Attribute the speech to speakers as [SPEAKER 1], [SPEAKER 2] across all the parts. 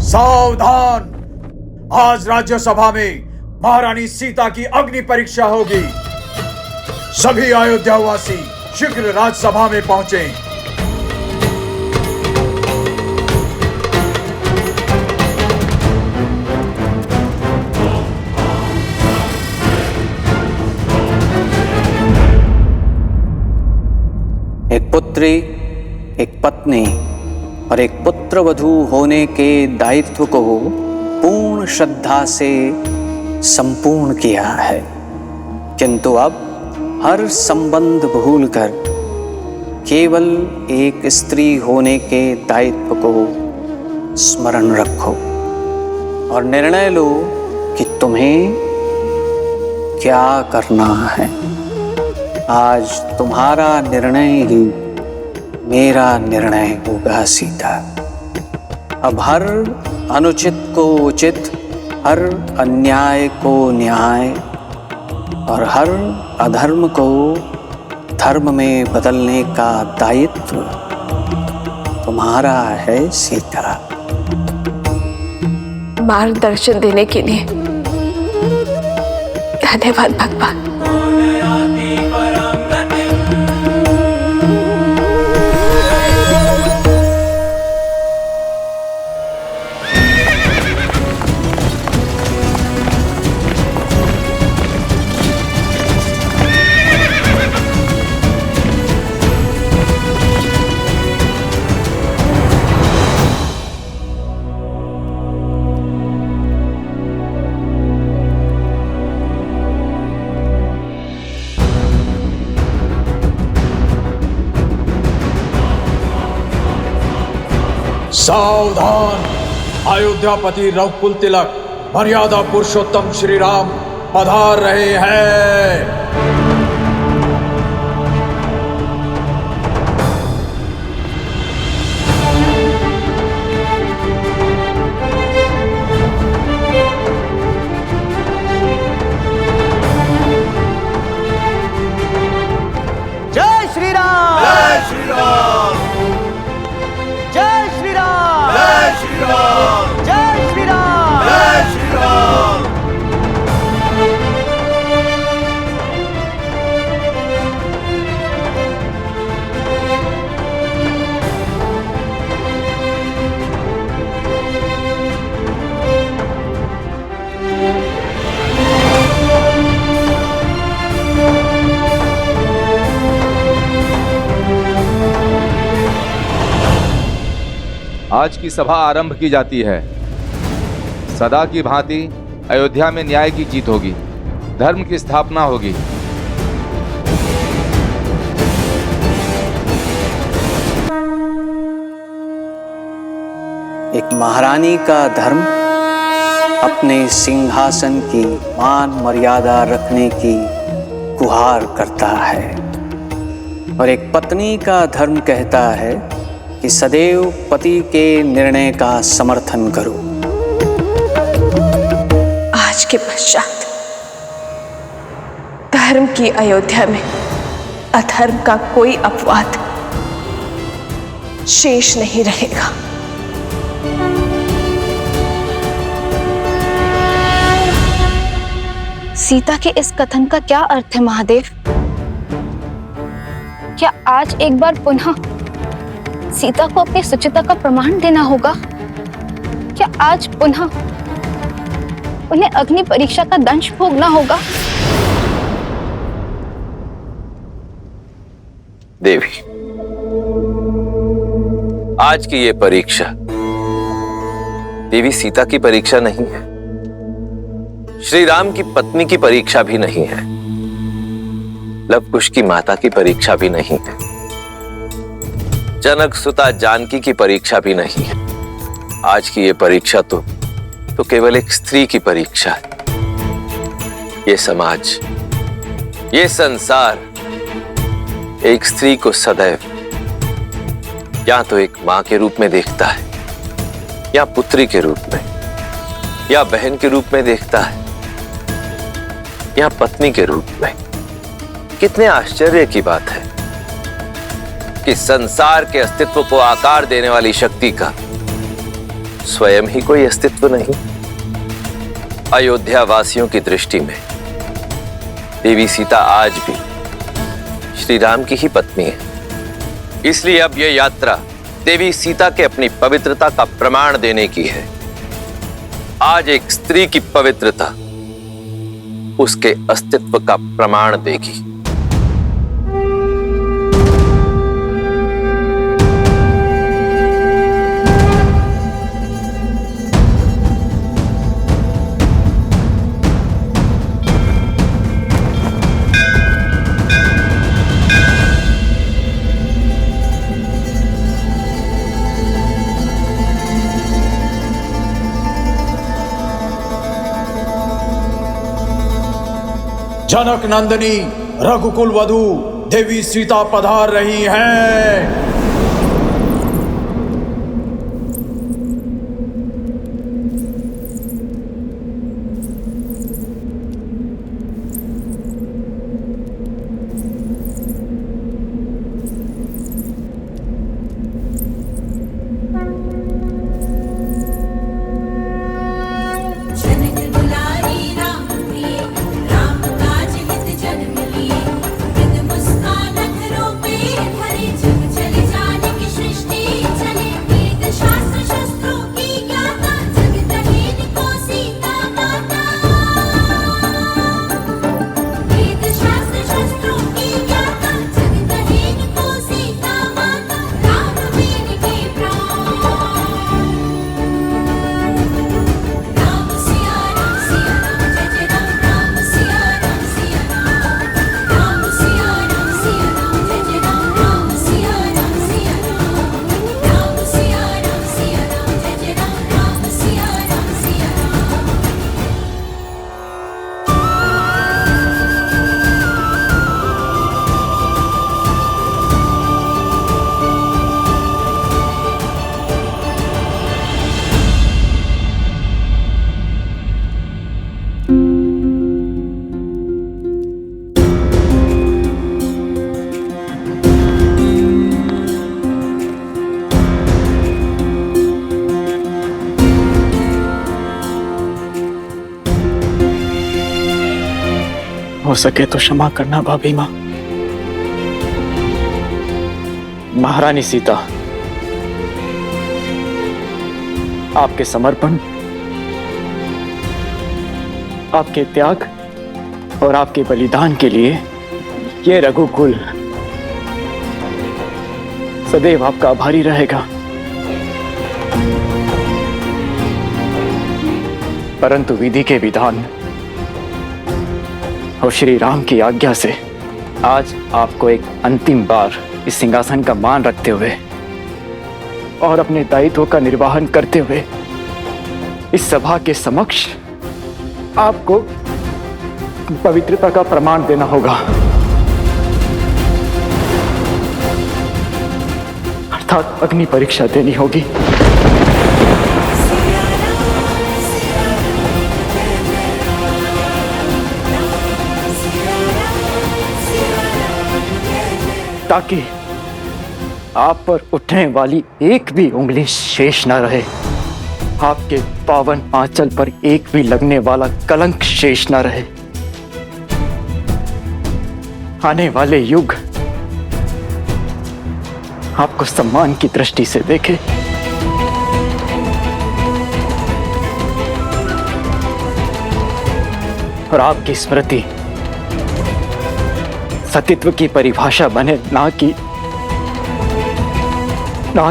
[SPEAKER 1] सावधान! आज राज्यसभा में महारानी सीता की अग्नि परीक्षा होगी। सभी अयोध्यावासी शीघ्र राज्यसभा में पहुंचे।
[SPEAKER 2] एक पुत्री, एक पत्नी और एक पुत्रवधू होने के दायित्व को पूर्ण श्रद्धा से संपूर्ण किया है, किंतु अब हर संबंध भूलकर केवल एक स्त्री होने के दायित्व को स्मरण रखो और निर्णय लो कि तुम्हें क्या करना है। आज तुम्हारा निर्णय ही मेरा निर्णय होगा सीता। अब हर अनुचित को उचित, हर अन्याय को न्याय और हर अधर्म को धर्म में बदलने का दायित्व तुम्हारा है सीता।
[SPEAKER 3] मार्गदर्शन देने के लिए धन्यवाद भगवान।
[SPEAKER 1] सावधान! अयोध्यापति रघुकुल तिलक मर्यादा पुरुषोत्तम श्री राम पधार रहे हैं।
[SPEAKER 4] जय श्री राम!
[SPEAKER 1] जय श्री राम!
[SPEAKER 4] जय श्री राम!
[SPEAKER 1] जय श्री राम!
[SPEAKER 4] जय श्री राम!
[SPEAKER 1] जय श्री राम!
[SPEAKER 5] आज की सभा आरंभ की जाती है। सदा की भांति अयोध्या में न्याय की जीत होगी, धर्म की स्थापना होगी।
[SPEAKER 2] एक महारानी का धर्म अपने सिंहासन की मान मर्यादा रखने की गुहार करता है और एक पत्नी का धर्म कहता है कि सदैव पति के निर्णय का समर्थन करो।
[SPEAKER 3] आज के पश्चात धर्म की अयोध्या में अधर्म का कोई अपवाद शेष नहीं रहेगा।
[SPEAKER 6] सीता के इस कथन का क्या अर्थ है महादेव? क्या आज एक बार पुनः सीता को अपनी सुचिता का प्रमाण देना होगा? क्या आज पुनः उन्हें अग्नि परीक्षा का दंश भोगना होगा?
[SPEAKER 7] देवी, आज की ये परीक्षा देवी सीता की परीक्षा नहीं है, श्री राम की पत्नी की परीक्षा भी नहीं है, लव कुश की माता की परीक्षा भी नहीं है, जनक सुता जानकी की परीक्षा भी नहीं है। आज की ये परीक्षा तो केवल एक स्त्री की परीक्षा है। ये समाज, ये संसार एक स्त्री को सदैव या तो एक मां के रूप में देखता है, या पुत्री के रूप में, या बहन के रूप में देखता है, या पत्नी के रूप में। कितने आश्चर्य की बात है कि संसार के अस्तित्व को आकार देने वाली शक्ति का स्वयं ही कोई अस्तित्व नहीं। अयोध्या वासियों की दृष्टि में देवी सीता आज भी श्री राम की ही पत्नी है। इसलिए अब यह यात्रा देवी सीता के अपनी पवित्रता का प्रमाण देने की है। आज एक स्त्री की पवित्रता उसके अस्तित्व का प्रमाण देगी।
[SPEAKER 1] जनक नंदिनी रघुकुल वधू देवी सीता पधार रही हैं।
[SPEAKER 2] हो सके तो क्षमा करना भाभी माँ। महारानी सीता, आपके समर्पण, आपके त्याग और आपके बलिदान के लिए ये रघुकुल सदैव आपका आभारी रहेगा। परंतु विधि के विधान और श्री राम की आज्ञा से आज आपको एक अंतिम बार इस सिंहासन का मान रखते हुए और अपने दायित्व का निर्वहन करते हुए इस सभा के समक्ष आपको पवित्रता का प्रमाण देना होगा, अर्थात अग्नि परीक्षा देनी होगी। ताकि आप पर उठने वाली एक भी उंगली शेष न रहे, आपके पावन आंचल पर एक भी लगने वाला कलंक शेष न रहे। आने वाले युग आपको सम्मान की दृष्टि से देखे। और आपकी स्मृति सतीत्व की परिभाषा बने, ना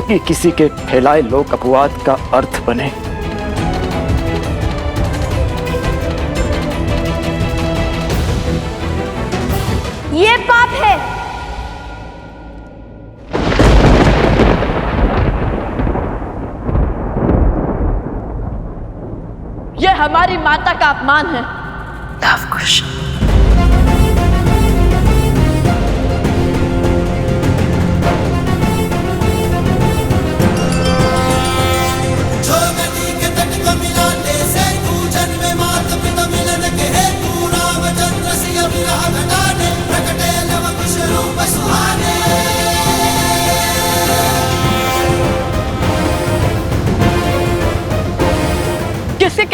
[SPEAKER 2] कि किसी के फैलाए लोक अपवाद का अर्थ बने।
[SPEAKER 3] ये पाप है।
[SPEAKER 8] ये हमारी माता का अपमान है।
[SPEAKER 3] लवकुश,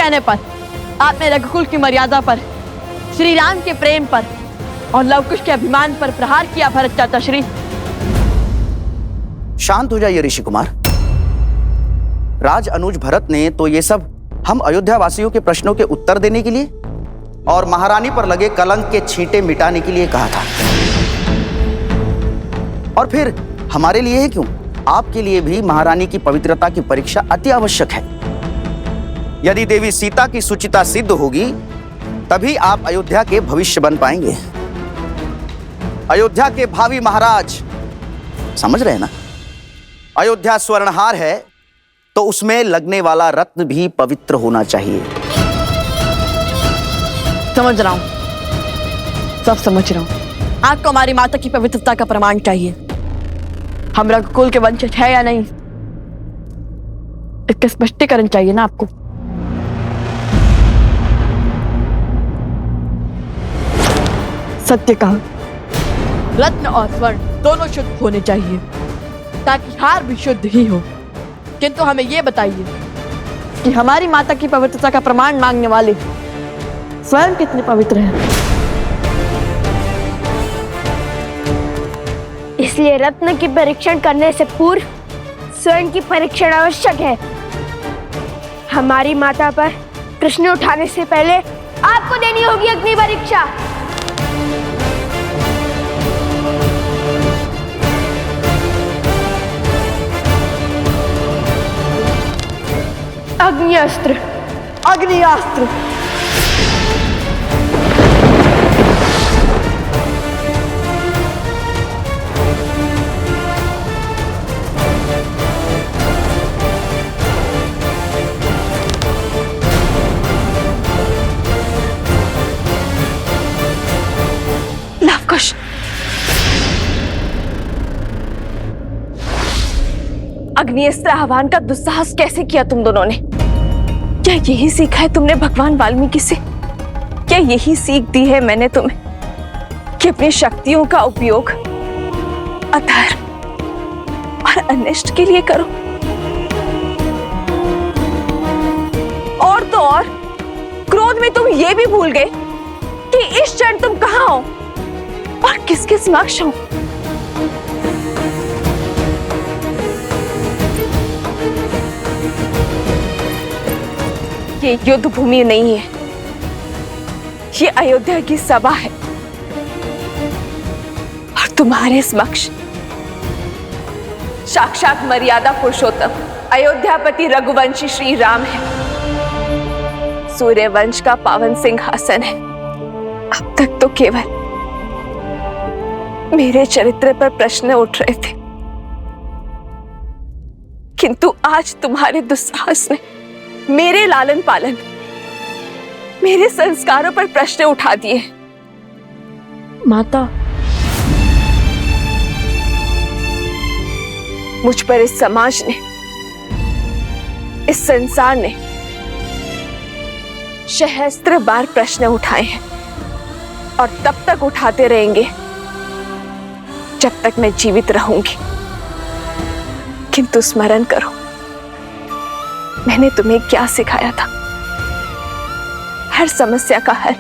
[SPEAKER 8] कहने पर आपने रघुकुल की मर्यादा पर, श्री राम के प्रेम पर और लवकुश के अभिमान पर प्रहार किया भरत चाचा श्री।
[SPEAKER 9] शांत हो जाइए ऋषि कुमार। राज अनुज भरत ने तो ये सब हम अयोध्या वासियों के प्रश्नों के उत्तर देने के लिए और महारानी पर लगे कलंक के छींटे मिटाने के लिए कहा था। और फिर हमारे लिए ही क्यों, आपके लिए भी महारानी की पवित्रता की परीक्षा अति आवश्यक है। यदि देवी सीता की सुचिता सिद्ध होगी तभी आप अयोध्या के भविष्य बन पाएंगे, अयोध्या के भावी महाराज। समझ रहे हैं ना? अयोध्या स्वर्णहार है तो उसमें लगने वाला रत्न भी पवित्र होना चाहिए।
[SPEAKER 8] समझ रहा हूं, सब समझ रहा हूं। आपको हमारी माता की पवित्रता का प्रमाण चाहिए। हम रघुकुल के वंशज है या नहीं, इसका स्पष्टीकरण चाहिए ना आपको। सत्य कहा, रत्न और स्वर्ण दोनों शुद्ध होने चाहिए ताकि हार भी शुद्ध ही हो। किंतु हमें यह बताइए कि हमारी माता की पवित्रता का प्रमाण मांगने वाले स्वयं कितने पवित्र हैं।
[SPEAKER 10] इसलिए रत्न की परीक्षण करने से पूर्व स्वयं की परीक्षण आवश्यक है। हमारी माता पर प्रश्न उठाने से पहले आपको देनी होगी अग्नि परीक्षा। अग्निअस्त्र,
[SPEAKER 8] अग्नियास्त्र।
[SPEAKER 3] लवकुश, अग्निअस्त्र आह्वान का दुस्साहस कैसे किया तुम दोनों ने? क्या यही सीखा है तुमने भगवान वाल्मीकि से? क्या यही सीख दी है मैंने तुम्हें कि अपनी शक्तियों का उपयोग अधर्म और अनिष्ट के लिए करो? और तो और क्रोध में तुम ये भी भूल गए कि इस क्षण तुम कहां हो और किसके समक्ष हो। ये युद्ध भूमि नहीं है, ये अयोध्या की सभा है और तुम्हारे समक्ष साक्षात मर्यादा पुरुषोत्तम अयोध्यापति रघुवंशी श्री राम है। सूर्यवंश का पावन सिंहासन है। अब तक तो केवल मेरे चरित्र पर प्रश्न उठ रहे थे, किंतु आज तुम्हारे दुस्साहस ने मेरे लालन पालन, मेरे संस्कारों पर प्रश्न उठा दिए।
[SPEAKER 8] माता,
[SPEAKER 3] मुझ पर इस समाज ने, इस संसार ने सहस्त्र बार प्रश्न उठाए हैं और तब तक उठाते रहेंगे जब तक मैं जीवित रहूंगी। किंतु स्मरण करो, मैंने तुम्हें क्या सिखाया था? हर समस्या का हल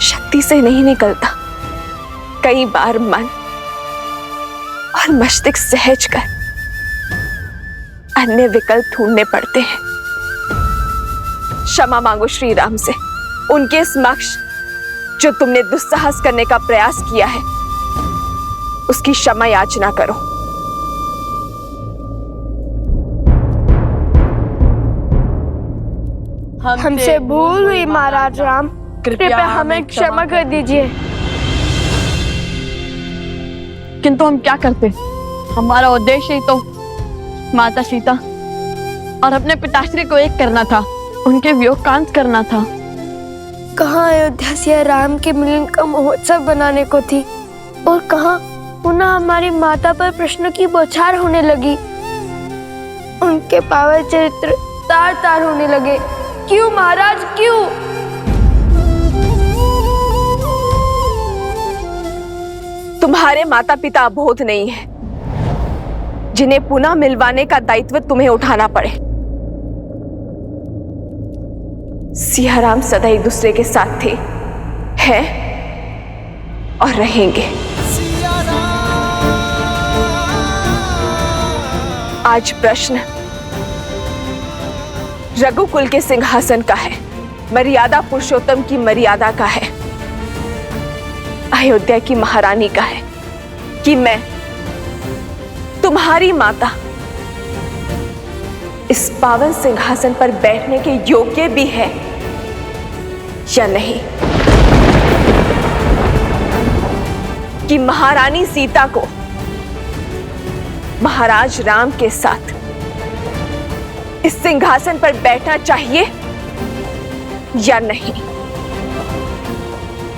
[SPEAKER 3] शक्ति से नहीं निकलता, कई बार मन और मस्तिष्क सहज कर अन्य विकल्प ढूंढने पड़ते हैं। क्षमा मांगो श्री राम से, उनके समक्ष जो तुमने दुस्साहस करने का प्रयास किया है उसकी क्षमा याचना करो।
[SPEAKER 10] हमसे भूल हुई महाराज राम, कृपया हमें क्षमा कर दीजिए।
[SPEAKER 8] किंतु हम क्या करते? हमारा उद्देश्य ही तो माता सीता और अपने पिताश्री को एक करना था, उनके वियोग का अंत करना था।
[SPEAKER 10] कहाँ अयोध्या से राम के मिलन का महोत्सव बनाने को थी और कहाँ पुनः हमारी माता पर प्रश्नों की बौछार होने लगी। उनके पावन चरित्र तार तार होने लगे। क्यों महाराज, क्यों?
[SPEAKER 3] तुम्हारे माता पिता अबोध नहीं है, जिन्हें पुनः मिलवाने का दायित्व तुम्हें उठाना पड़े। सियाराम सदा एक दूसरे के साथ थे, हैं और रहेंगे। आज प्रश्न रघुकुल के सिंहासन का है, मर्यादा पुरुषोत्तम की मर्यादा का है, अयोध्या की महारानी का है कि मैं तुम्हारी माता इस पावन सिंहासन पर बैठने के योग्य भी है या नहीं, कि महारानी सीता को महाराज राम के साथ इस सिंहासन पर बैठना चाहिए या नहीं।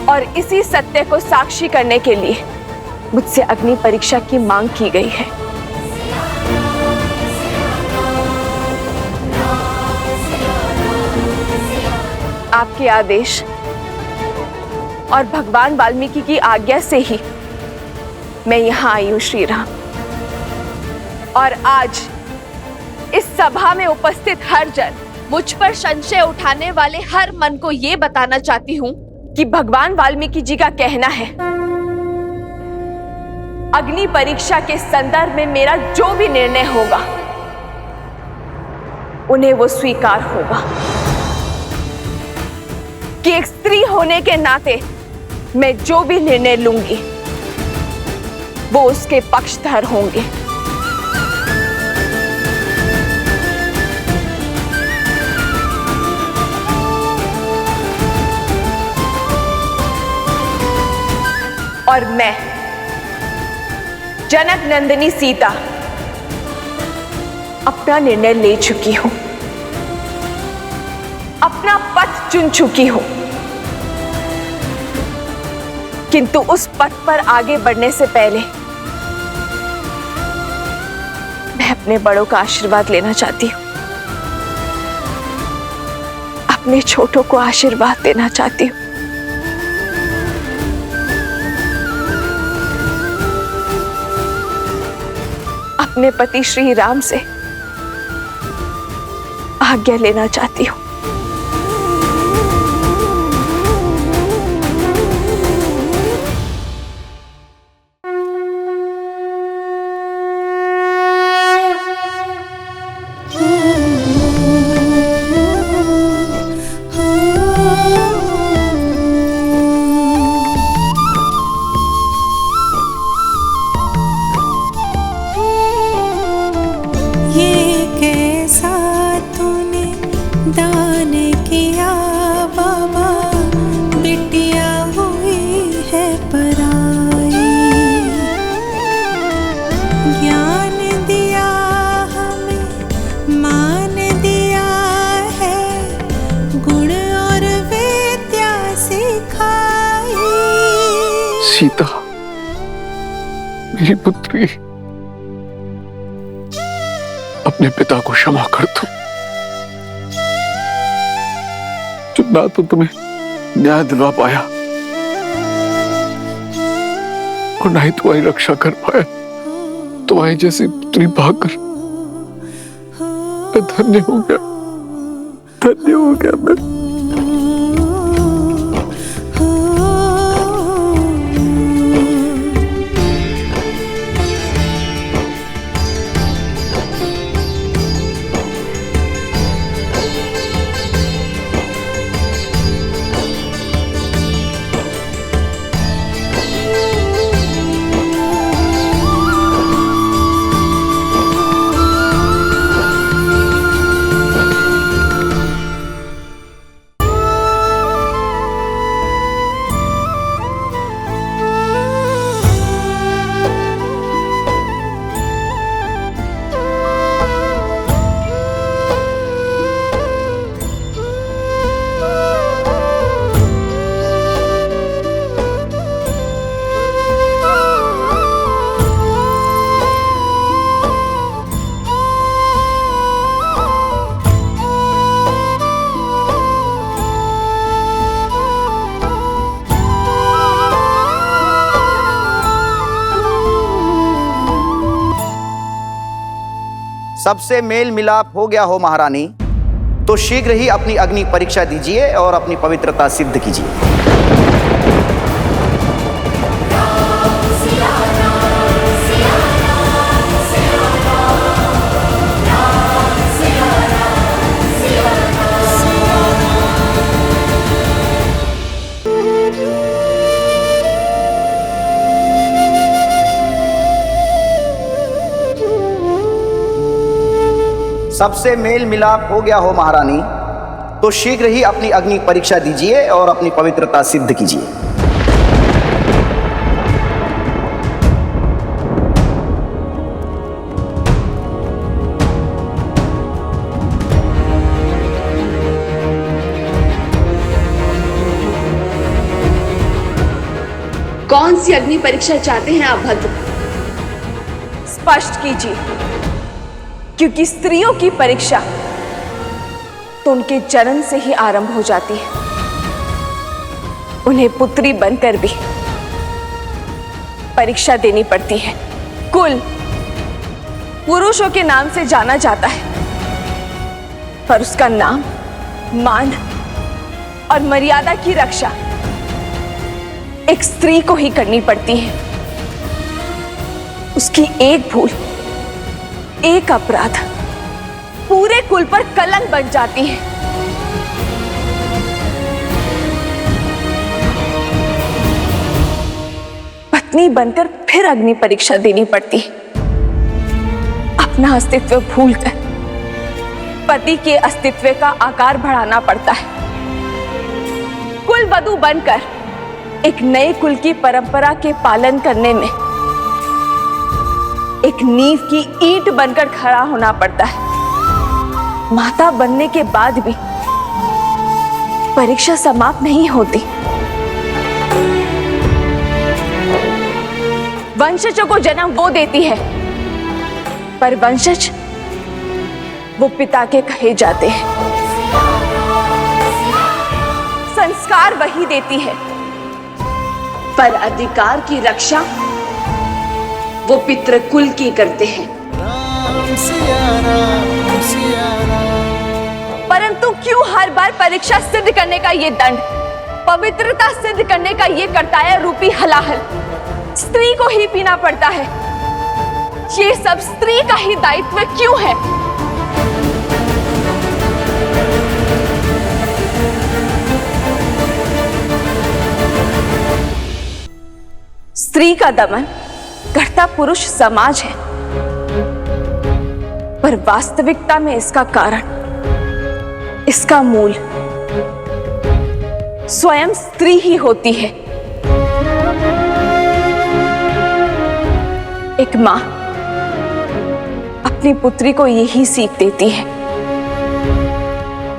[SPEAKER 3] और इसी सत्य को साक्षी करने के लिए मुझसे अग्नि परीक्षा की मांग की गई है। आपके आदेश और भगवान वाल्मीकि की आज्ञा से ही मैं यहां आई हूं श्री राम। और आज इस सभा में उपस्थित हर जन, मुझ पर संशय उठाने वाले हर मन को यह बताना चाहती हूं कि भगवान वाल्मीकि जी का कहना है, अग्नि परीक्षा के संदर्भ में मेरा जो भी निर्णय होगा उन्हें वो स्वीकार होगा, कि एक स्त्री होने के नाते मैं जो भी निर्णय लूंगी वो उसके पक्षधर होंगे। और मैं जनक नंदिनी सीता अपना निर्णय ले चुकी हूं, अपना पथ चुन चुकी हूं, किंतु उस पथ पर आगे बढ़ने से पहले मैं अपने बड़ों का आशीर्वाद लेना चाहती हूं, अपने छोटों को आशीर्वाद देना चाहती हूं। अपने पति श्री राम से आज्ञा लेना चाहती हूं।
[SPEAKER 11] सीता, मेरी पुत्री, अपने पिता को क्षमा कर दो, जो ना तो तुम्हें न्याय दिलवा पाया और ना ही तुम्हारी रक्षा कर पाया। तुम्हारी जैसी पुत्री पाकर मैं धन्य हो गया, धन्य हो गया मैं।
[SPEAKER 9] सबसे मेल मिलाप हो गया हो महारानी, तो शीघ्र ही अपनी अग्नि परीक्षा दीजिए और अपनी पवित्रता सिद्ध कीजिए। सबसे मेल मिलाप हो गया हो महारानी, तो शीघ्र ही अपनी अग्नि परीक्षा दीजिए और अपनी पवित्रता सिद्ध कीजिए।
[SPEAKER 3] कौन सी अग्नि परीक्षा चाहते हैं आप भद्र? स्पष्ट कीजिए, क्योंकि स्त्रियों की परीक्षा तो उनके जन्म से ही आरंभ हो जाती है। उन्हें पुत्री बनकर भी परीक्षा देनी पड़ती है। कुल पुरुषों के नाम से जाना जाता है, पर उसका नाम, मान और मर्यादा की रक्षा एक स्त्री को ही करनी पड़ती है। उसकी एक भूल, एक अपराध पूरे कुल पर कलंक बन जाती है। पत्नी बनकर फिर अग्नि परीक्षा देनी पड़ती है। अपना अस्तित्व भूलकर पति के अस्तित्व का आकार बढ़ाना पड़ता है। कुल वधू बनकर एक नए कुल की परंपरा के पालन करने में एक नींव की ईंट बनकर खड़ा होना पड़ता है। माता बनने के बाद भी परीक्षा समाप्त नहीं होती। वंशजों को जन्म वो देती है, पर वंशज वो पिता के कहे जाते हैं। संस्कार वही देती है, पर अधिकार की रक्षा वो पितृकुल की करते हैं। परंतु क्यों हर बार परीक्षा सिद्ध करने का ये दंड, पवित्रता सिद्ध करने का ये कर्तव्य रूपी हलाहल स्त्री को ही पीना पड़ता है? ये सब स्त्री का ही दायित्व क्यों है? स्त्री का दमन करता पुरुष समाज है, पर वास्तविकता में इसका कारण, इसका मूल स्वयं स्त्री ही होती है। एक मां अपनी पुत्री को यही सीख देती है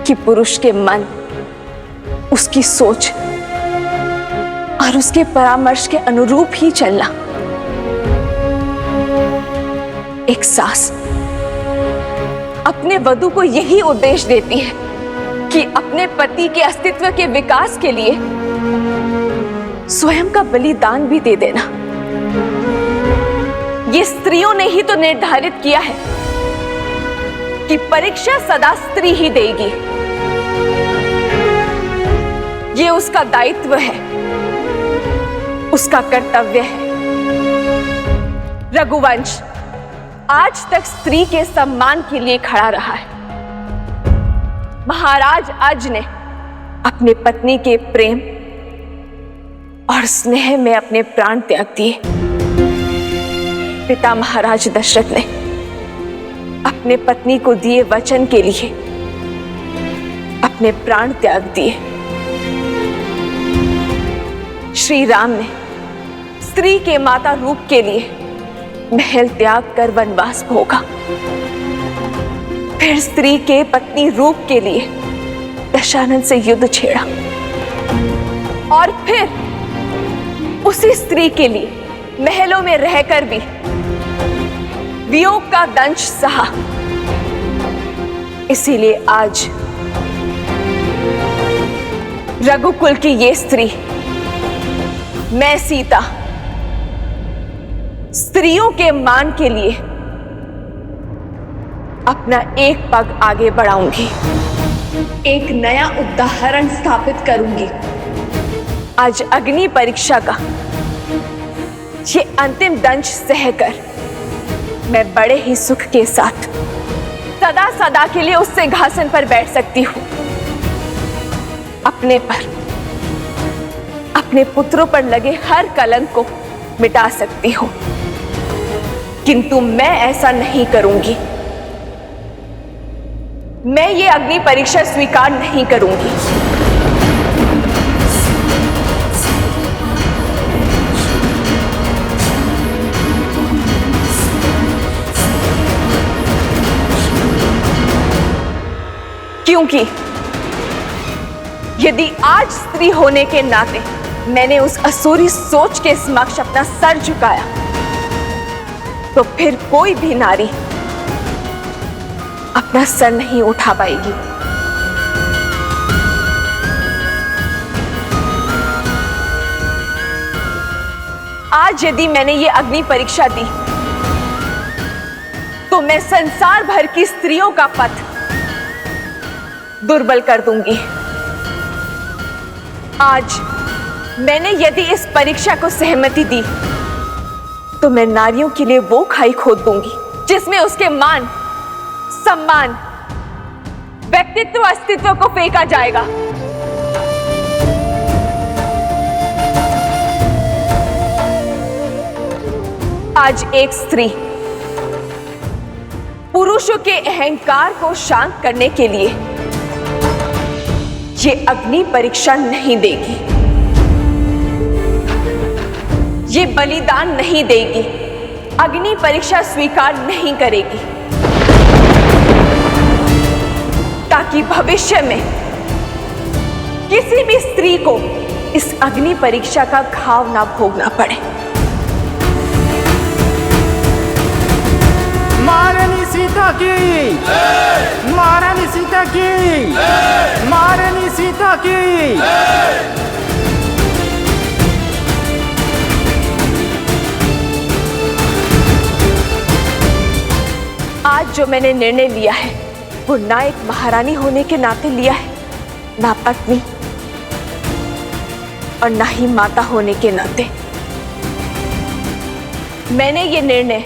[SPEAKER 3] कि पुरुष के मन, उसकी सोच और उसके परामर्श के अनुरूप ही चलना। एक सास अपने वधू को यही उपदेश देती है कि अपने पति के अस्तित्व के विकास के लिए स्वयं का बलिदान भी दे देना। ये स्त्रियों ने ही तो निर्धारित किया है कि परीक्षा सदा स्त्री ही देगी। ये उसका दायित्व है, उसका कर्तव्य है। रघुवंश आज तक स्त्री के सम्मान के लिए खड़ा रहा है। महाराज अज ने अपने पत्नी के प्रेम और स्नेह में अपने प्राण त्याग दिए। पिता महाराज दशरथ ने अपने पत्नी को दिए वचन के लिए अपने प्राण त्याग दिए। श्री राम ने स्त्री के माता रूप के लिए महल त्याग कर वनवास भोगा। फिर स्त्री के पत्नी रूप के लिए दशानन से युद्ध छेड़ा और फिर उसी स्त्री के लिए महलों में रहकर भी वियोग का दंश सहा। इसीलिए आज रघुकुल की ये स्त्री, मैं सीता, स्त्रियों के मान के लिए अपना एक पग आगे बढ़ाऊंगी। एक नया उदाहरण स्थापित करूंगी। आज अग्नि परीक्षा का ये अंतिम दंश सहकर मैं बड़े ही सुख के साथ सदा सदा के लिए उस सिंहासन पर बैठ सकती हूं। अपने पर, अपने पुत्रों पर लगे हर कलंक को मिटा सकती हूं, किंतु मैं ऐसा नहीं करूंगी। मैं ये अग्नि परीक्षा स्वीकार नहीं करूंगी। क्योंकि यदि आज स्त्री होने के नाते मैंने उस असुरी सोच के समक्ष अपना सर झुकाया, तो फिर कोई भी नारी अपना सर नहीं उठा पाएगी। आज यदि मैंने ये अग्नि परीक्षा दी, तो मैं संसार भर की स्त्रियों का पथ दुर्बल कर दूंगी। आज मैंने यदि इस परीक्षा को सहमति दी, तो मैं नारियों के लिए वो खाई खोद दूंगी जिसमें उसके मान, सम्मान, व्यक्तित्व, अस्तित्व को फेंका जाएगा। आज एक स्त्री पुरुषों के अहंकार को शांत करने के लिए ये अग्नि परीक्षा नहीं देगी, ये बलिदान नहीं देगी, अग्नि परीक्षा स्वीकार नहीं करेगी, ताकि भविष्य में किसी भी स्त्री को इस अग्नि परीक्षा का घाव ना भोगना पड़े।
[SPEAKER 4] महारानी सीता की, महारानी सीता की, महारानी सीता की।
[SPEAKER 3] आज जो मैंने निर्णय लिया है, वो ना एक महारानी होने के नाते लिया है, ना पत्नी और ना ही माता होने के नाते। मैंने ये निर्णय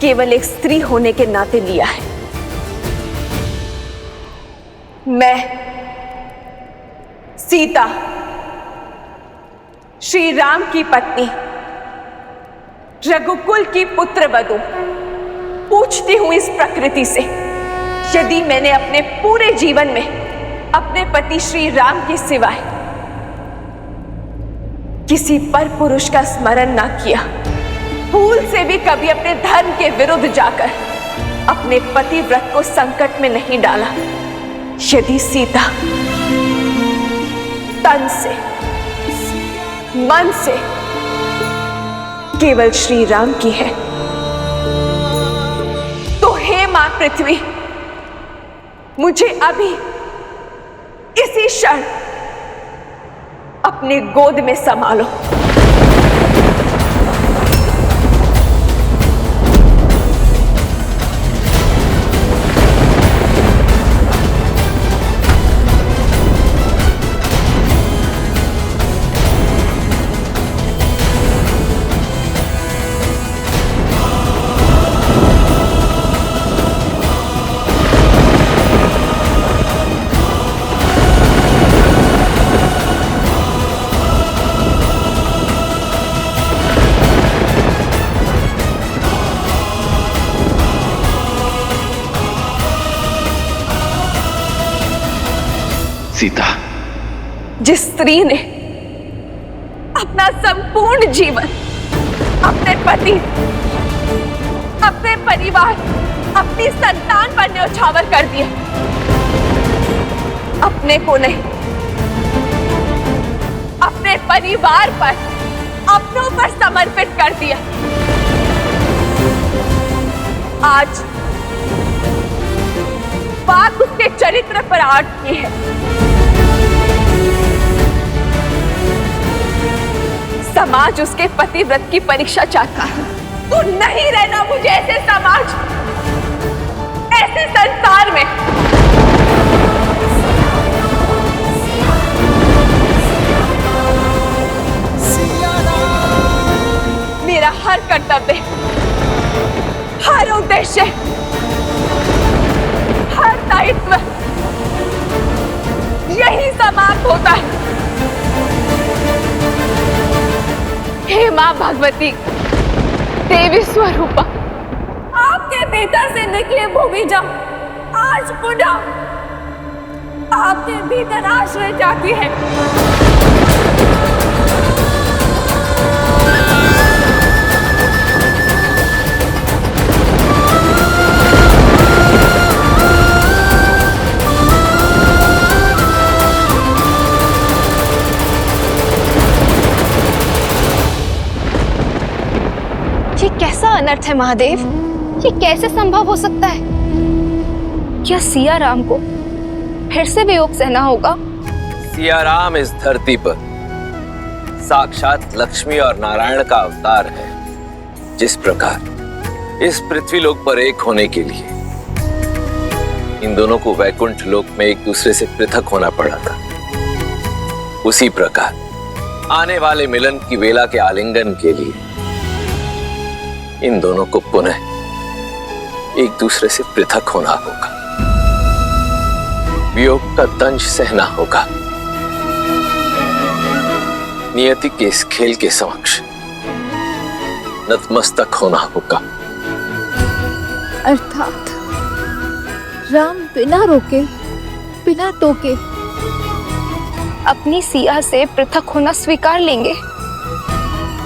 [SPEAKER 3] केवल एक स्त्री होने के नाते लिया है। मैं सीता, श्री राम की पत्नी, रघुकुल की पुत्रवधू, पूछती हूं इस प्रकृति से, यदि मैंने अपने पूरे जीवन में अपने पति श्री राम के सिवाय किसी पर पुरुष का स्मरण ना किया, भूल से भी कभी अपने धर्म के विरुद्ध जाकर अपने पति व्रत को संकट में नहीं डाला, यदि सीता तन से, मन से केवल श्री राम की है, तो हे मां पृथ्वी, मुझे अभी इसी क्षण अपने गोद में संभालो।
[SPEAKER 11] सीता,
[SPEAKER 3] जिस स्त्री ने अपना संपूर्ण जीवन अपने पति, अपने परिवार, अपनी संतान पर न्यौछावर कर दिया, अपने को नहीं, अपने परिवार पर, अपनों पर समर्पित कर दिया, आज बात उसके चरित्र पर अटकी है। समाज उसके पतिव्रत की परीक्षा चाहता है। तू नहीं रहना मुझे ऐसे समाज, ऐसे संसार में। कर्तव्य, हर उद्देश्य, हर दायित्व यही समाप्त होता है। हे मां भगवती, देवी स्वरूपा, आपके भीतर से निकले भूमिजा आज पुनः आपके भीतर आश्रय जाती है।
[SPEAKER 6] ये कैसा अनर्थ है महादेव? ये कैसे संभव हो सकता है? क्या सिया राम को फिर से वियोग सहना होगा?
[SPEAKER 7] सियाराम इस धरती पर साक्षात लक्ष्मी और नारायण का अवतार है। जिस प्रकार इस पृथ्वी लोक पर एक होने के लिए इन दोनों को वैकुंठ लोक में एक दूसरे से पृथक होना पड़ा था, उसी प्रकार आने वाले मिलन की वेला के आलिंगन के लिए इन दोनों को पुनः एक दूसरे से पृथक होना होगा, वियोग का दंश सहना होगा, नियति के इस खेल के समक्ष नतमस्तक होना होगा।
[SPEAKER 6] अर्थात राम बिना रोके, बिना टोके अपनी सिया से पृथक होना स्वीकार लेंगे,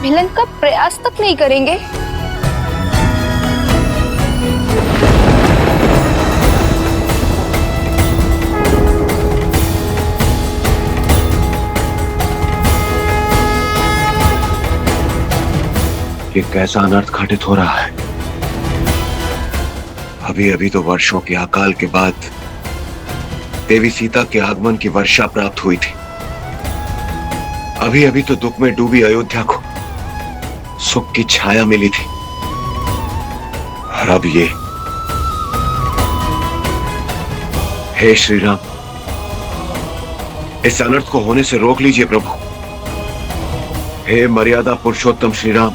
[SPEAKER 6] मिलन का प्रयास तक नहीं करेंगे।
[SPEAKER 11] ये कैसा अनर्थ घटित हो रहा है? अभी अभी तो वर्षों के अकाल के बाद देवी सीता के आगमन की वर्षा प्राप्त हुई थी। अभी अभी तो दुख में डूबी अयोध्या को सुख की छाया मिली थी, और अब ये। हे श्री राम, इस अनर्थ को होने से रोक लीजिए प्रभु। हे मर्यादा पुरुषोत्तम श्री राम,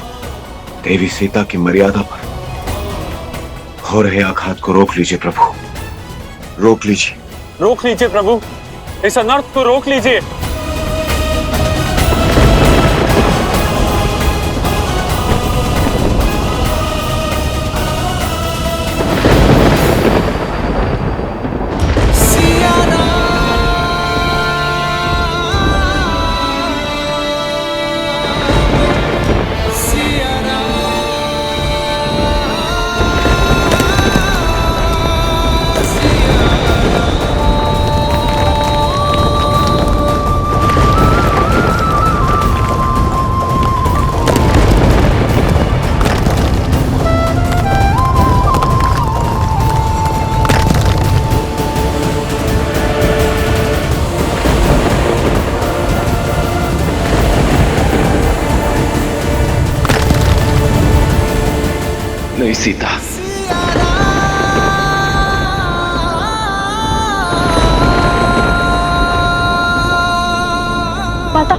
[SPEAKER 11] देवी सीता की मर्यादा पर हो रहे आघात को रोक लीजिए प्रभु, रोक लीजिए।
[SPEAKER 12] रोक लीजिए प्रभु, इस अनर्थ को रोक लीजिए।
[SPEAKER 11] नहीं सीता,
[SPEAKER 8] माता,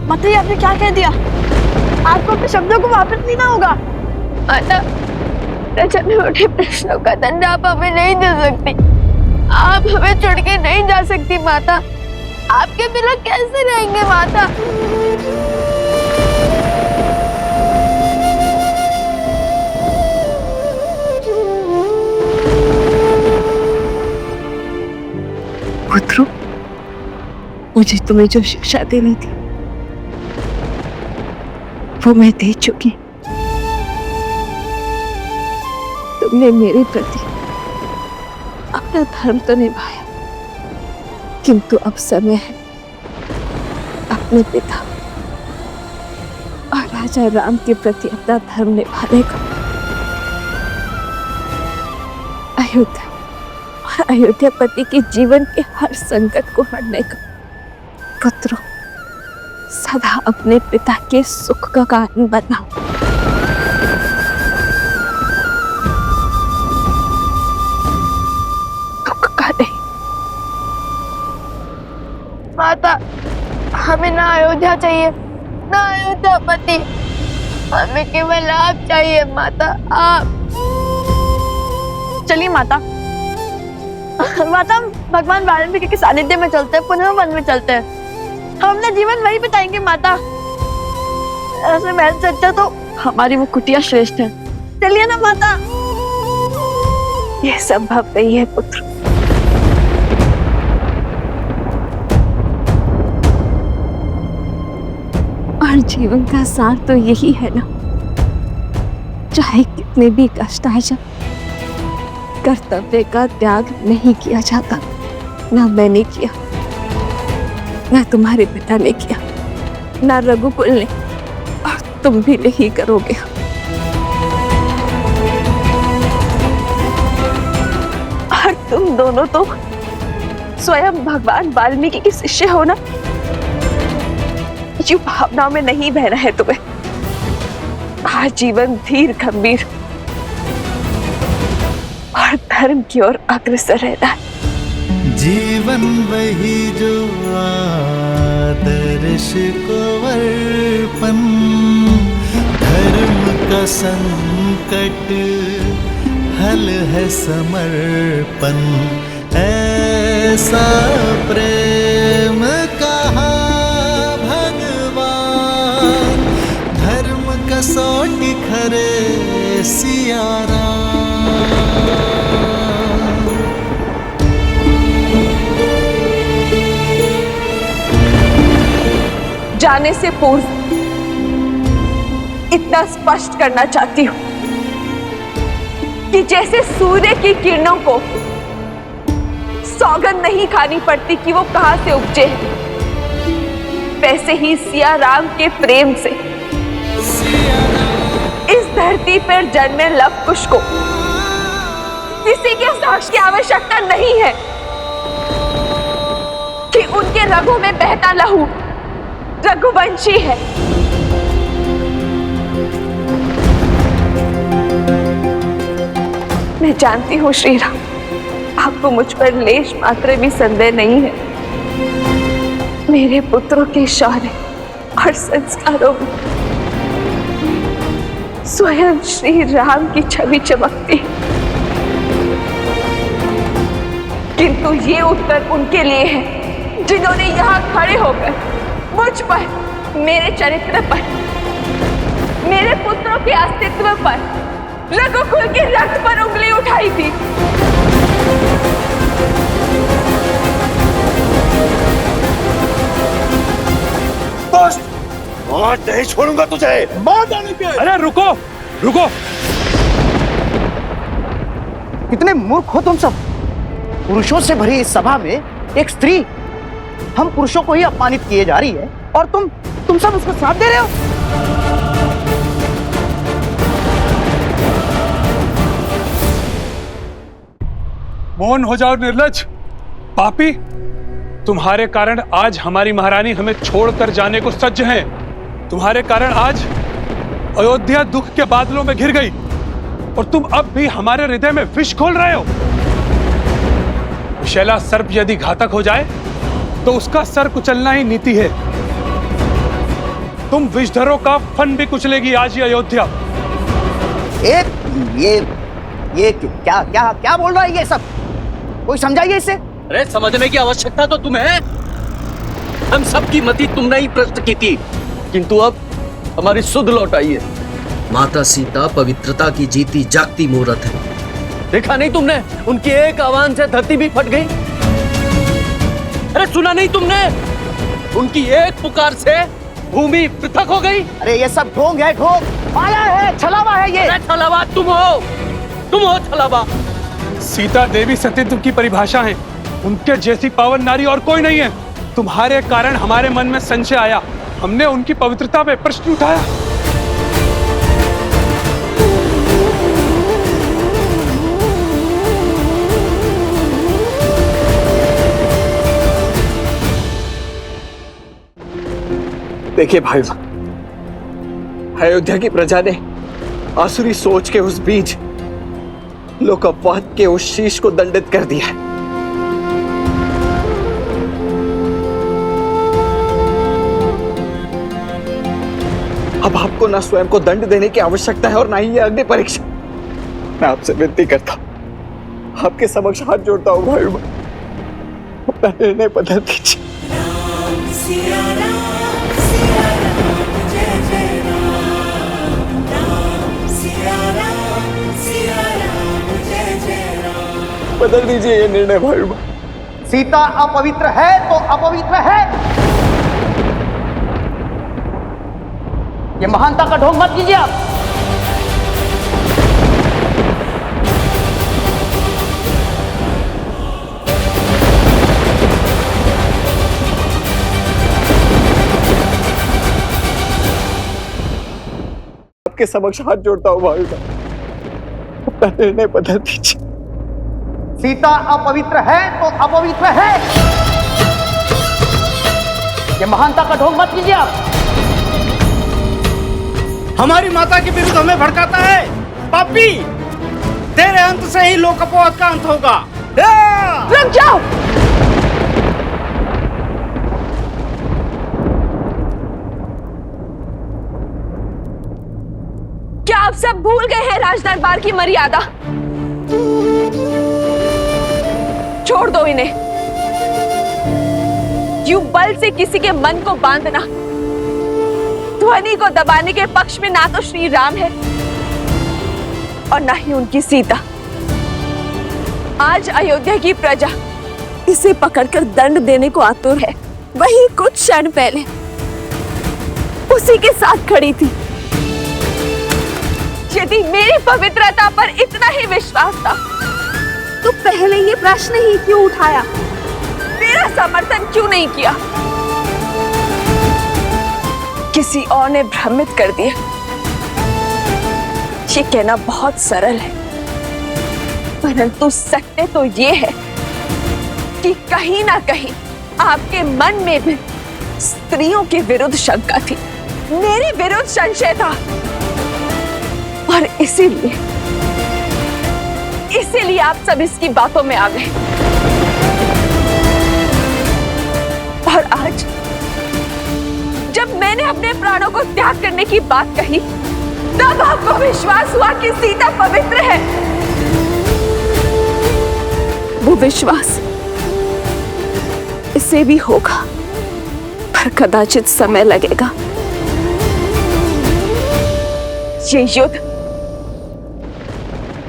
[SPEAKER 8] माता, ये आपने क्या कह दिया? आपको अपने शब्दों को वापस लेना होगा।
[SPEAKER 3] माता, छोटे मोटे प्रश्नों का दंड आप हमें नहीं दे सकती। आप हमें छोड़ के नहीं जा सकती माता। आपके बिना कैसे रहेंगे माता?
[SPEAKER 8] पुत्रो, मुझे तुम्हें जो शिक्षा देनी थी वो मैं दे चुकी। तुमने मेरे प्रति अपना धर्म तो निभाया, किंतु अब समय है अपने पिता और राजा राम के प्रति अपना धर्म निभाने का। अयोध्यापति के जीवन के हर संकट को हरने का। पुत्रों, सदा अपने पिता के सुख का कारण बनाओ। दुख का नहीं।
[SPEAKER 10] माता, हमें ना अयोध्या चाहिए, ना अयोध्यापति। हमें केवल आप चाहिए माता, आप।
[SPEAKER 8] चलिए माता, माता भगवान वाल्मीकि के सानिध्य में चलते हैं, पुनः वन में चलते हैं। हम अपना जीवन वही बिताएंगे माता। ऐसे महल से अच्छा तो हमारी वो कुटिया श्रेष्ठ है। चलिए ना माता।
[SPEAKER 3] यह संभव नहीं है पुत्र। और जीवन का सार तो यही है ना, चाहे कितने भी कष्ट आ जाए, कर्तव्य का त्याग नहीं किया जाता। ना मैंने किया, ना तुम्हारे पिता ने किया, ना रघुकुल ने, और तुम भी नहीं करोगे। और तुम दोनों तो स्वयं भगवान वाल्मीकि के शिष्य हो ना। यूं भावनाओं में नहीं बहना है तुम्हें। आजीवन धीर गंभीर और धर्म की ओर अग्रसर रहना है।
[SPEAKER 13] जीवन वही जो आदर्श को अर्पण, धर्म का संकट हल है समर्पण। ऐसा प्रेम कहा भगवान, धर्म कसौटी खरे सिया राम।
[SPEAKER 3] जाने से पूर्व इतना स्पष्ट करना चाहती हूं कि जैसे सूर्य की किरणों को सौगंध नहीं खानी पड़ती कि वो कहां से उपजे हैं, वैसे ही सिया राम के प्रेम से इस धरती पर जन्मे लव कुश को किसी के साक्ष्य की आवश्यकता नहीं है कि उनके रगों में बहता लहू रघुवंशी है। मैं जानती हूँ श्री राम, आपको मुझ पर लेश मात्र भी संदेह नहीं है। मेरे पुत्रों के शौर्य और संस्कारों में स्वयं श्री राम की छवि चमकती है। किंतु ये उत्तर उनके लिए है जिन्होंने यहाँ खड़े होकर मुझ पर, मेरे चरित्र पर, मेरे पुत्रों के अस्तित्व पर, रघुकुल के रक्त पर उंगली उठाई थी।
[SPEAKER 14] और नहीं छोड़ूंगा तुझे, मार डालेंगे।
[SPEAKER 12] अरे रुको रुको,
[SPEAKER 9] कितने मूर्ख हो तुम सब। पुरुषों से भरी इस सभा में एक स्त्री हम पुरुषों को ही अपमानित किए जा रही है, और तुम सब उसको साथ दे रहे हो।
[SPEAKER 12] मौन हो जाओ निर्लज्ज, पापी। तुम्हारे कारण आज हमारी महारानी हमें छोड़कर जाने को सज्ज हैं। तुम्हारे कारण आज अयोध्या दुख के बादलों में घिर गई, और तुम अब भी हमारे हृदय में विष खोल रहे हो। विषैला सर्प यदि घातक हो जाए तो उसका सर कुचलना ही नीति है। तुम विषधरों का फन भी कुचलेगी आज ये अयोध्या।
[SPEAKER 9] ये क्या क्या क्या बोल रहा है ये सब? कोई समझाइए इसे।
[SPEAKER 2] अरे समझने की आवश्यकता तो तुम्हें है। हम सबकी मति तुमने ही प्रश्न की थी, किंतु अब हमारी सुध लौट आई है। माता सीता पवित्रता की जीती जागती मूर्त है। देखा नहीं तुमने, उनकी एक आह्वान से धरती भी फट गई। अरे सुना नहीं तुमने, उनकी एक पुकार से भूमि पृथक हो गई।
[SPEAKER 9] अरे ये सब ढोंग है, ढोंग, माया है, छलावा है ये।
[SPEAKER 2] अरे छलावा तुम हो छलावा।
[SPEAKER 12] सीता देवी सतीत्व की परिभाषा है, उनके जैसी पावन नारी और कोई नहीं है। तुम्हारे कारण हमारे मन में संशय आया, हमने उनकी पवित्रता पे प्रश्न उठाया।
[SPEAKER 15] देखिए भाई, अयोध्या की प्रजा ने आसुरी सोच के उस बीज, लोकपवाद के उस शीश को दंडित कर दिया है। अब आपको ना स्वयं को दंड देने की आवश्यकता है और ना ही ये अग्नि परीक्षा। मैं आपसे विनती करता हूं, आपके समक्ष हाथ जोड़ता हूं भाई, अपना निर्णय बदल दीजिए। बदल दीजिए ये निर्णय भाई।
[SPEAKER 9] सीता अपवित्र है तो अपवित्र है। ये महानता का ढोंग मत कीजिए आप।
[SPEAKER 15] आपके समक्ष हाथ जोड़ता हूं भाई, अपना निर्णय बदल दीजिए।
[SPEAKER 9] सीता अपवित्र है तो अपवित्र है। ये महानता का ढोंग मत कीजिए आप।
[SPEAKER 4] हमारी माता के विरुद्ध हमें भड़काता है पापी। तेरे अंत से ही लोकपवाद का अंत होगा।
[SPEAKER 3] रुक जाओ। क्या आप सब भूल गए हैं राजदरबार की मर्यादा? छोड़ दो इन्हें। यूं बल से किसी के मन को बांधना, ध्वनि को दबाने के पक्ष में ना तो श्री राम है और ना ही उनकी सीता। आज अयोध्या की प्रजा इसे पकड़कर दंड देने को आतुर है। वही कुछ क्षण पहले उसी के साथ खड़ी थी। यदि मेरी पवित्रता पर इतना ही विश्वास था तो पहले ये प्रश्न ही क्यों उठाया? मेरा समर्थन क्यों नहीं किया? किसी और ने भ्रमित कर दिया। ये कहना बहुत सरल है, परंतु सत्य तो ये है कि कहीं ना कहीं आपके मन में भी स्त्रियों के विरुद्ध शंका थी, मेरे विरुद्ध संशय था। और इसीलिए आप सब इसकी बातों में आ गए। और आज जब मैंने अपने प्राणों को त्याग करने की बात कही, तब आपको विश्वास हुआ कि सीता पवित्र है। वो विश्वास इसे भी होगा, पर कदाचित समय लगेगा। ये युद्ध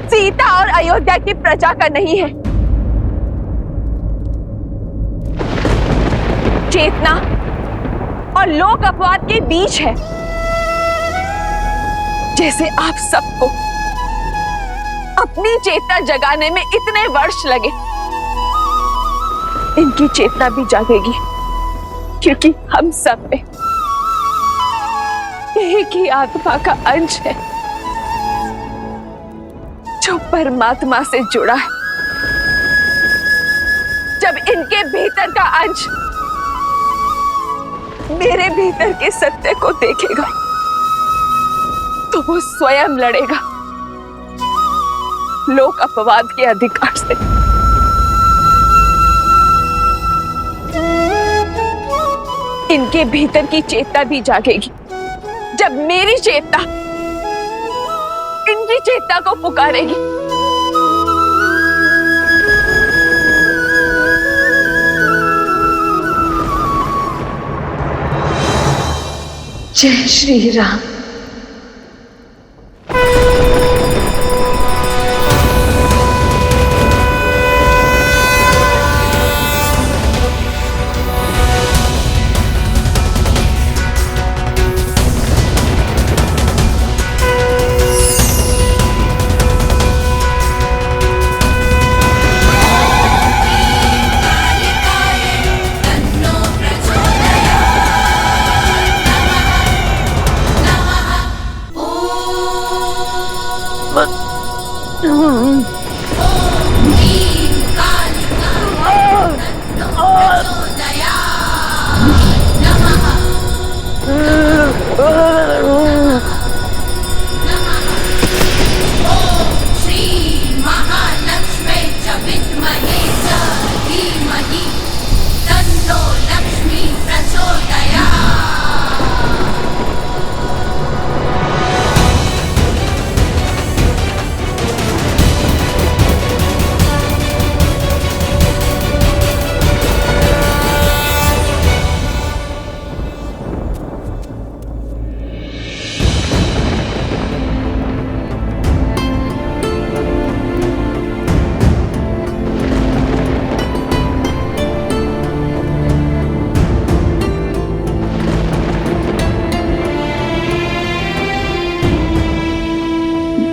[SPEAKER 3] सीता और अयोध्या की प्रजा का नहीं है। चेतना और लोक अपवाद के बीच है। जैसे आप सबको अपनी चेतना जगाने में इतने वर्ष लगे, इनकी चेतना भी जागेगी, क्योंकि हम सब में एक ही आत्मा का अंश है जो परमात्मा से जुड़ा है। जब इनके भीतर का अंश मेरे भीतर के सत्य को देखेगा तो वो स्वयं लड़ेगा लोक अपवाद के अधिकार से। इनके भीतर की चेतना भी जागेगी जब मेरी चेतना इनकी चेतना को पुकारेगी। जय श्री राम।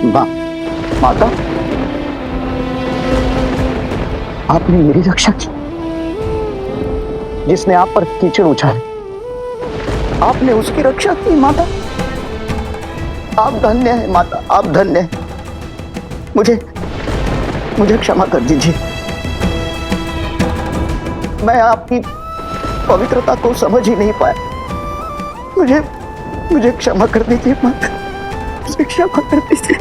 [SPEAKER 9] माता, आपने मेरी रक्षा की। जिसने आप पर कीचड़ उछाले, आपने उसकी रक्षा की माता। आप धन्य हैं माता, आप धन्य हैं। मुझे क्षमा कर दीजिए। मैं आपकी पवित्रता को समझ ही नहीं पाया। मुझे क्षमा कर दीजिए माता, मुझे क्षमा कर दीजिए।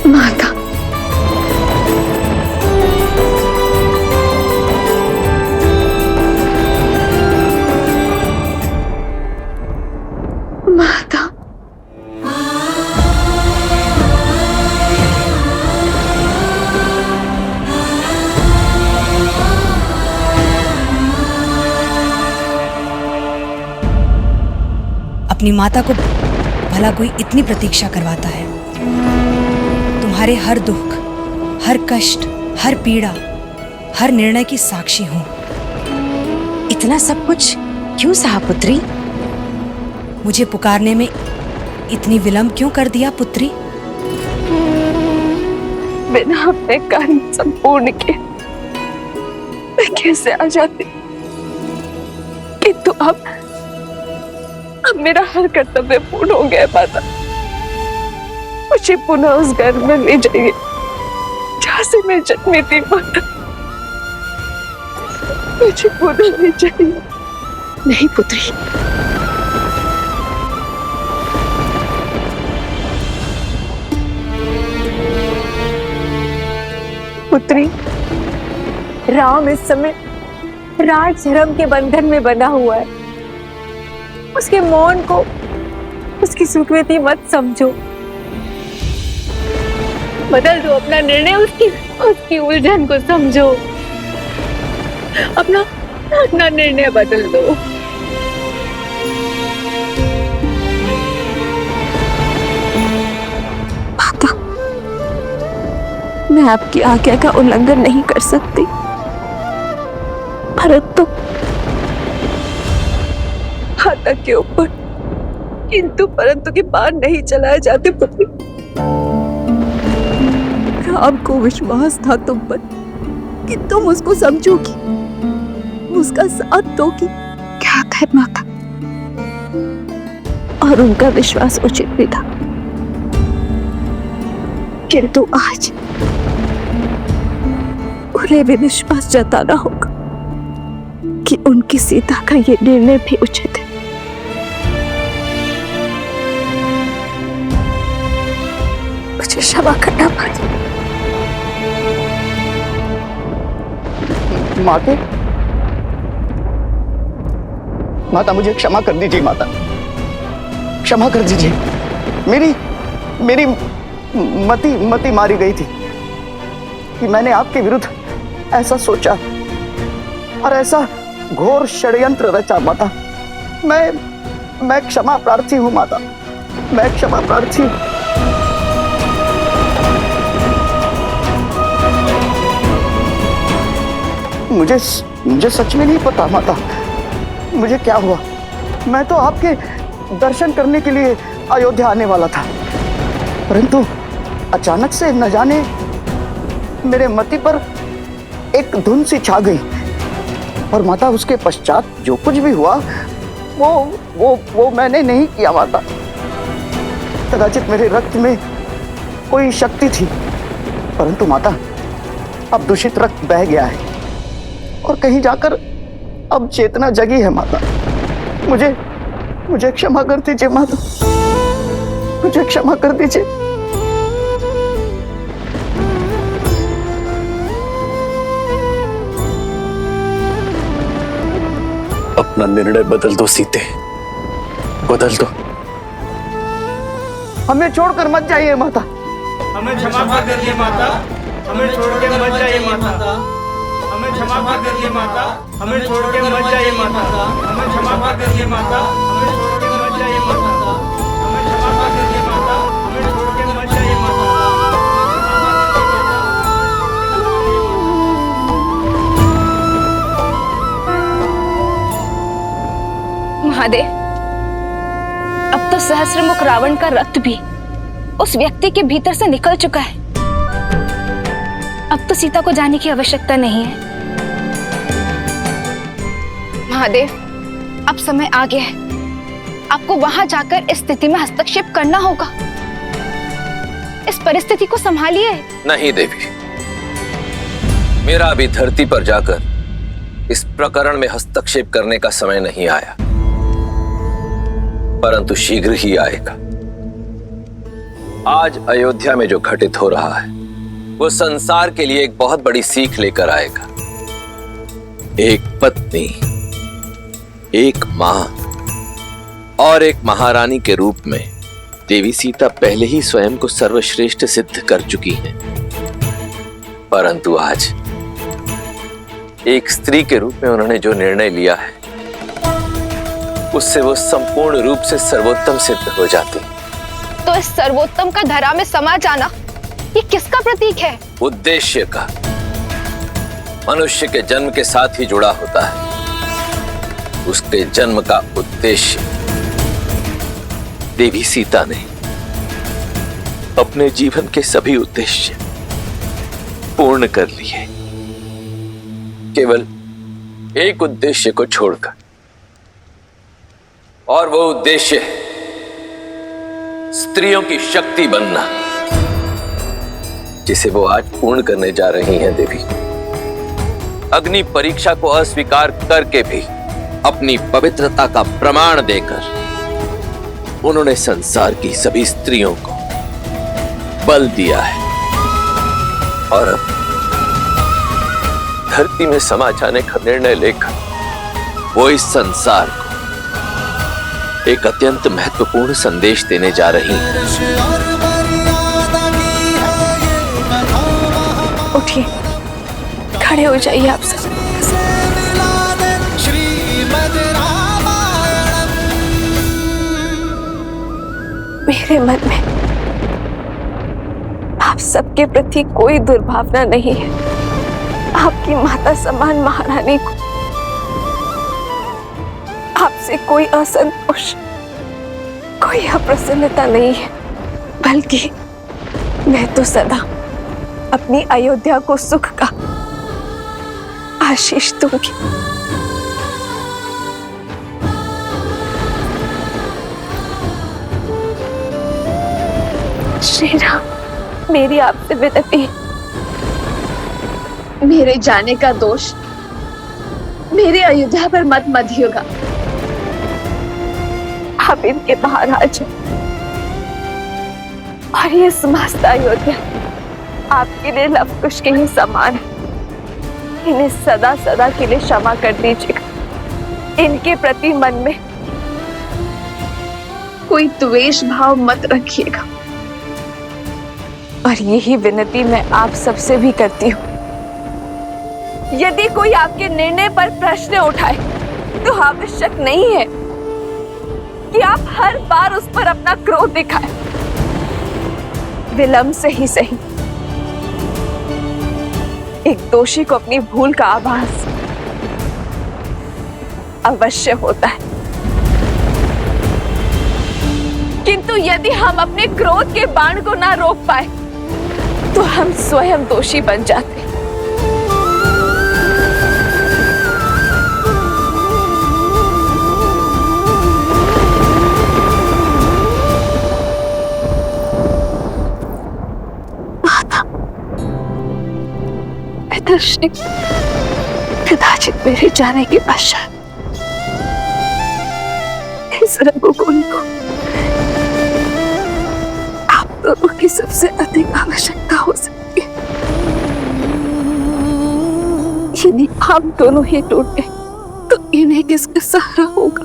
[SPEAKER 3] माता, माता,
[SPEAKER 16] अपनी माता को भला कोई इतनी प्रतीक्षा करवाता है? तुम्हारे हर दुख, हर कष्ट, हर पीड़ा, हर निर्णय की साक्षी हूं। इतना सब कुछ क्यों सहा पुत्री? मुझे पुकारने में इतनी विलंब क्यों कर दिया पुत्री?
[SPEAKER 3] बिना अपने कार्य संपूर्ण किए मैं कैसे आ जाती? किंतु अब मेरा हर कर्तव्य पूर्ण हो गया माता। मुझे पुनः उस घर में ले जाइए जहाँ से मैं जन्मी थी माता। मुझे पुनः ले जाइए।
[SPEAKER 16] नहीं पुत्री,
[SPEAKER 3] पुत्री, राम इस समय राज धर्म के बंधन में बंधा हुआ है। उसके मौन को उसकी स्वीकृति मत समझो। बदल दो अपना निर्णय, उसकी उलझन को समझो। अपना निर्णय बदल दो। माता, मैं आपकी आज्ञा का उल्लंघन नहीं कर सकती, परंतु हाथक के ऊपर किंतु परंतु की बात नहीं चलाए जाते पुत्री। राम को विश्वास था तुम पर कि तुम उसको समझोगी, उसका साथ दोगी। क्या है माता? और उनका विश्वास उचित भी था, किंतु आज उन्हें भी विश्वास जताना होगा कि उनकी सीता का ये निर्णय भी उचित है। मुझे क्षमा करना पड़ेगा।
[SPEAKER 9] माता, मुझे क्षमा कर दीजिए माता, क्षमा कर दीजिए। मेरी मति मारी गई थी कि मैंने आपके विरुद्ध ऐसा सोचा और ऐसा घोर षड्यंत्र रचा माता। मैं क्षमा प्रार्थी हूं माता, मैं क्षमा प्रार्थी हूं। मुझे सच में नहीं पता माता, मुझे क्या हुआ। मैं तो आपके दर्शन करने के लिए अयोध्या आने वाला था, परंतु अचानक से न जाने मेरे मति पर एक धुन सी छा गई। और माता, उसके पश्चात जो कुछ भी हुआ वो मैंने नहीं किया माता। कदाचित मेरे रक्त में कोई शक्ति थी, परंतु माता अब दूषित रक्त बह गया है और कहीं जाकर अब चेतना जगी है माता। मुझे क्षमा कर दीजिए माता, मुझे क्षमा कर दीजिए।
[SPEAKER 7] अपना निर्णय बदल दो सीते, बदल दो।
[SPEAKER 15] हमें छोड़कर मत जाइए माता।
[SPEAKER 4] हमें क्षमा कर दीजिए माता, हमें छोड़ के मत जाइए माता। हमें क्षमा कर दीजिए माता, हमें छोड़ के मत जाइए माता। हमें क्षमा कर दीजिए माता, हमें छोड़ के मत जाइए माता। हमें क्षमा कर दीजिए माता, हमें छोड़ के मत जाइए माता।
[SPEAKER 6] महादेव, अब तो सहस्त्रमुख रावण का रक्त भी उस व्यक्ति के भीतर से निकल चुका है। अब तो सीता को जाने की आवश्यकता नहीं है। महादेव, अब समय आ गया है। आपको वहां जाकर इस स्थिति में हस्तक्षेप करना होगा। इस परिस्थिति को संभालिए।
[SPEAKER 7] नहीं देवी, मेरा अभी धरती पर जाकर इस प्रकरण में हस्तक्षेप करने का समय नहीं आया, परंतु शीघ्र ही आएगा। आज अयोध्या में जो घटित हो रहा है वो संसार के लिए एक बहुत बड़ी सीख लेकर आएगा। एक पत्नी, एक मां और एक महारानी के रूप में देवी सीता पहले ही स्वयं को सर्वश्रेष्ठ सिद्ध कर चुकी हैं, परंतु आज एक स्त्री के रूप में उन्होंने जो निर्णय लिया है उससे वो संपूर्ण रूप से सर्वोत्तम सिद्ध हो जाती।
[SPEAKER 6] तो इस सर्वोत्तम का धरा में समा जाना ये किसका प्रतीक है?
[SPEAKER 7] उद्देश्य का। मनुष्य के जन्म के साथ ही जुड़ा होता है उसके जन्म का उद्देश्य। देवी सीता ने अपने जीवन के सभी उद्देश्य पूर्ण कर लिए, केवल एक उद्देश्य को छोड़कर, और वो उद्देश्य है स्त्रियों की शक्ति बनना, जिसे वो आज पूर्ण करने जा रही हैं देवी। अग्नि परीक्षा को अस्वीकार करके भी अपनी पवित्रता का प्रमाण देकर उन्होंने संसार की सभी स्त्रियों को बल दिया है, और अब धरती में समा जाने का निर्णय लेकर वो इस संसार को एक अत्यंत महत्वपूर्ण संदेश देने जा रही हैं।
[SPEAKER 3] उठिए, खड़े हो जाइए आप सब। मेरे मन में आप सबके प्रति कोई दुर्भावना नहीं है। आपकी माता समान महारानी को आपसे कोई असंतोष, कोई अप्रसन्नता नहीं है, बल्कि मैं तो सदा अपनी अयोध्या को सुख का आशीष दूंगी। श्री राम, मेरी आपसे विनती है, मेरे जाने का दोष मेरी अयोध्या पर मत मधिएगा। आप इनके बाहर आ जाओ और ये समस्त अयोध्या आपके लिए लवकुश के ही समान है। इन्हें सदा सदा के लिए क्षमा कर दीजिएगा। इनके प्रति मन में कोई द्वेष भाव मत रखिएगा। और यही विनती मैं आप सबसे भी करती हूँ, यदि कोई आपके निर्णय पर प्रश्न उठाए तो आवश्यक नहीं है कि आप हर बार उस पर अपना क्रोध दिखाएं। विलंब से ही सही एक दोषी को अपनी भूल का आभास अवश्य होता है, किंतु यदि हम अपने क्रोध के बाण को ना रोक पाए तो हम स्वयं दोषी बन जाते। दर्शनी, कदाचित मेरे जाने के पश्चात इस रघुकुल को आप दोनों की सबसे अधिक आवश्यकता हो सकती है। यदि आप दोनों ही टूट गए तो इन्हें किसका सहारा होगा?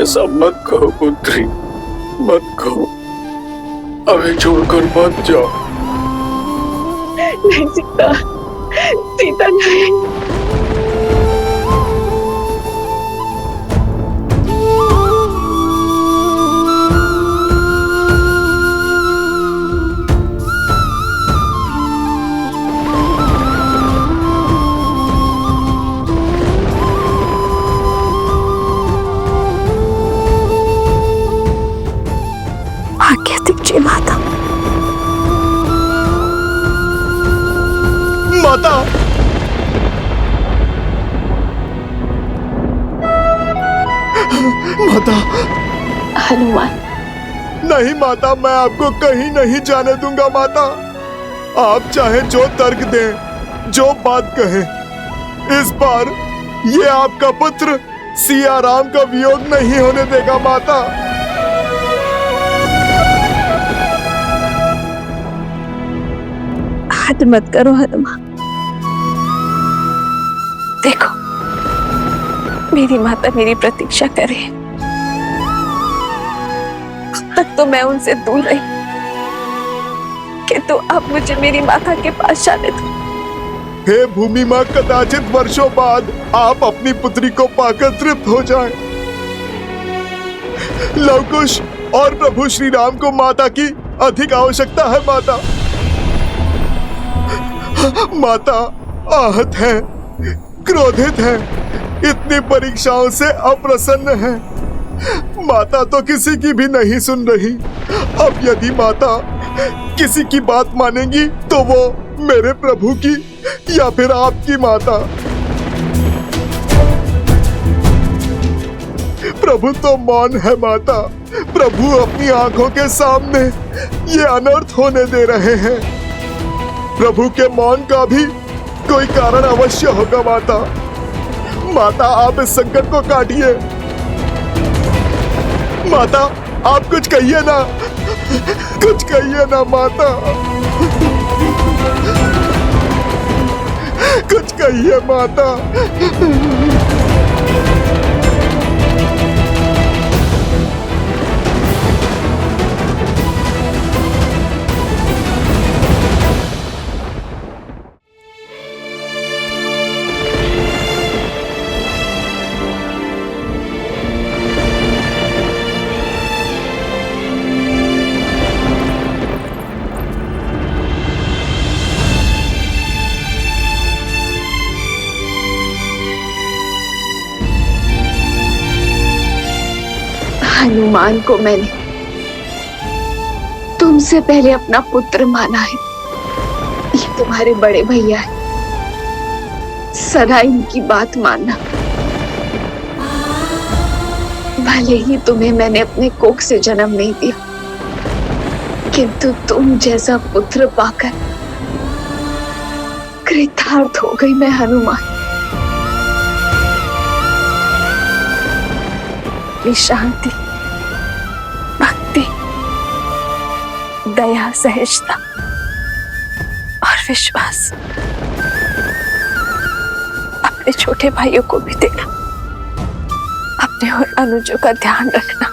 [SPEAKER 15] ऐसा मत कहो पुत्री, मत कहो। हमें छोड़कर मत जाओ।
[SPEAKER 3] नहीं सीता, सीता नहीं। आज्ञा दीजिए माता।
[SPEAKER 14] माता, माता।
[SPEAKER 3] हनुमान।
[SPEAKER 14] नहीं माता, मैं आपको कहीं नहीं जाने दूंगा माता। आप चाहे जो तर्क दें, जो बात कहें, इस बार ये आपका पुत्र सिया राम का वियोग नहीं होने देगा माता।
[SPEAKER 3] हद मत करो हनुमान। देखो, मेरी माता मेरी प्रतीक्षा कर रही है। अब तक तो मैं उनसे दूर रही, किंतु अब मुझे मेरी माता के पास जाने दो।
[SPEAKER 14] हे भूमि माँ, कदाचित वर्षों बाद आप अपनी पुत्री को पाकर तृप्त हो जाएं। लवकुश और प्रभु श्री राम को माता की अधिक आवश्यकता है माता। माता आहत है, क्रोधित है, इतनी परीक्षाओं से अप्रसन्न है। माता तो किसी की भी नहीं सुन रही। अब यदि माता किसी की बात मानेंगी तो वो मेरे प्रभु की या फिर आपकी माता। प्रभु तो मौन है माता। प्रभु अपनी आंखों के सामने ये अनर्थ होने दे रहे हैं। प्रभु के मौन का भी कोई कारण अवश्य होगा माता। माता, आप इस संकट को काटिए। माता, आप कुछ कहिए ना, कुछ कहिए ना माता, कुछ कहिए माता।
[SPEAKER 3] हनुमान को मैंने तुमसे पहले अपना पुत्र माना है। ये तुम्हारे बड़े भैया है, सदा इनकी बात मानना। भले ही तुम्हें मैंने अपने कोख से जन्म नहीं दिया, किंतु तुम जैसा पुत्र पाकर कृतार्थ हो गई मैं हनुमान। ये शांति, भक्ति, दया, सहजता और विश्वास अपने छोटे भाइयों को भी देना। अपने और अनुजों का ध्यान रखना।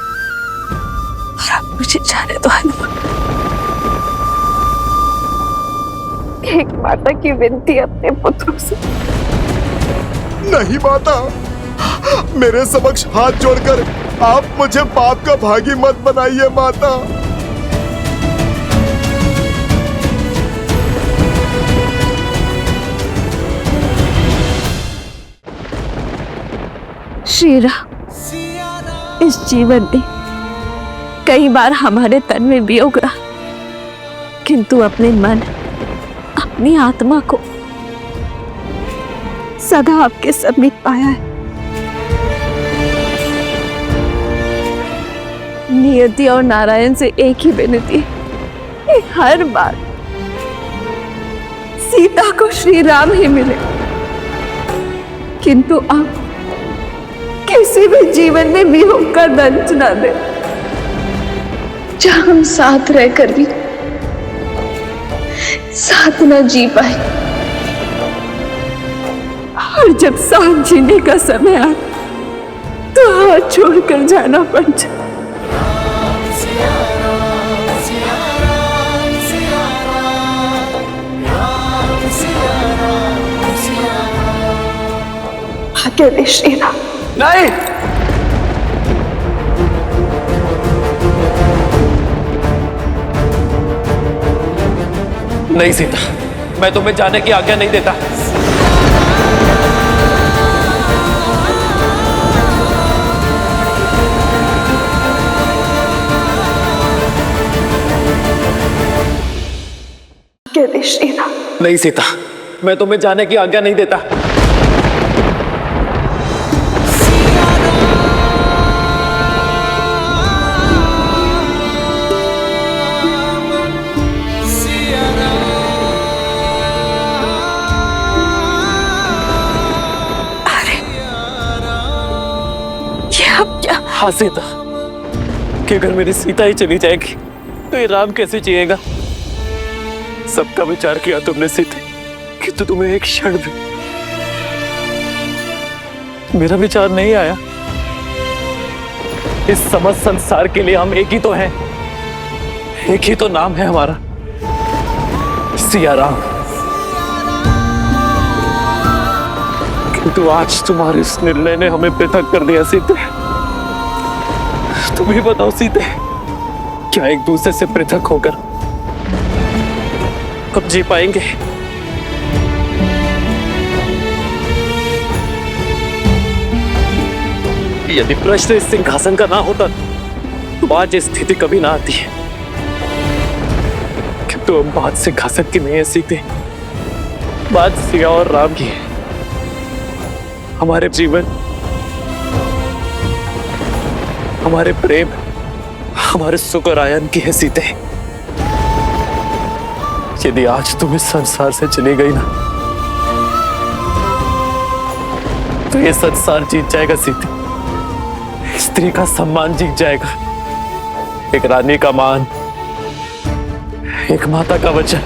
[SPEAKER 3] और अब मुझे जाने दो हनुमान। एक माता की विनती अपने पुत्रों से।
[SPEAKER 14] नहीं माता, मेरे समक्ष हाथ जोड़कर आप मुझे पाप का भागी मत बनाइए माता।
[SPEAKER 3] श्री राम, इस जीवन में कई बार हमारे तन में वियोग रहा, किंतु अपने मन, अपनी आत्मा को सदा आपके समीप पाया है। नियति और नारायण से एक ही विनती है, हर बार सीता को श्री राम ही मिले, किंतु आप किसी भी जीवन में वियोग का दंश न दे, जहां हम साथ रहकर भी साथ न जी पाए। और जब साथ जीने का समय आए तो हाथ छोड़कर जाना पड़ जाए। अकेले श्री राम।
[SPEAKER 15] नहीं, नहीं सीता, मैं तुम्हें जाने की आज्ञा नहीं देता।
[SPEAKER 3] अकेले श्री राम।
[SPEAKER 15] नहीं सीता, मैं तुम्हें जाने की आज्ञा नहीं देता। हाँ सीता, कि अगर मेरी सीता ही चली जाएगी तो ये राम कैसे जिएगा? सबका विचार किया तुमने सीते, कि तो तुम्हें एक क्षण भी मेरा विचार नहीं आया। इस समस्त संसार के लिए हम एक ही तो हैं, एक ही तो नाम है हमारा, सिया राम। किंतु आज तुम्हारे इस निर्णय ने हमें पृथक कर दिया सीते। तुम ही बताओ सीते, क्या एक दूसरे से पृथक होकर कब जी पाएंगे? यदि प्रश्न इस सिंहासन का ना होता तो आज ये स्थिति कभी ना आती है। किंतु अब बात सिंहासन की नहीं है सीते, बात सिया और राम की है। हमारे जीवन, हमारे प्रेम, हमारे सुख और आयन की है सीते। यदि आज तुम इस संसार से चली गई ना तो ये संसार जीत जाएगा सीते। स्त्री का सम्मान जीत जाएगा, एक रानी का मान, एक माता का वचन,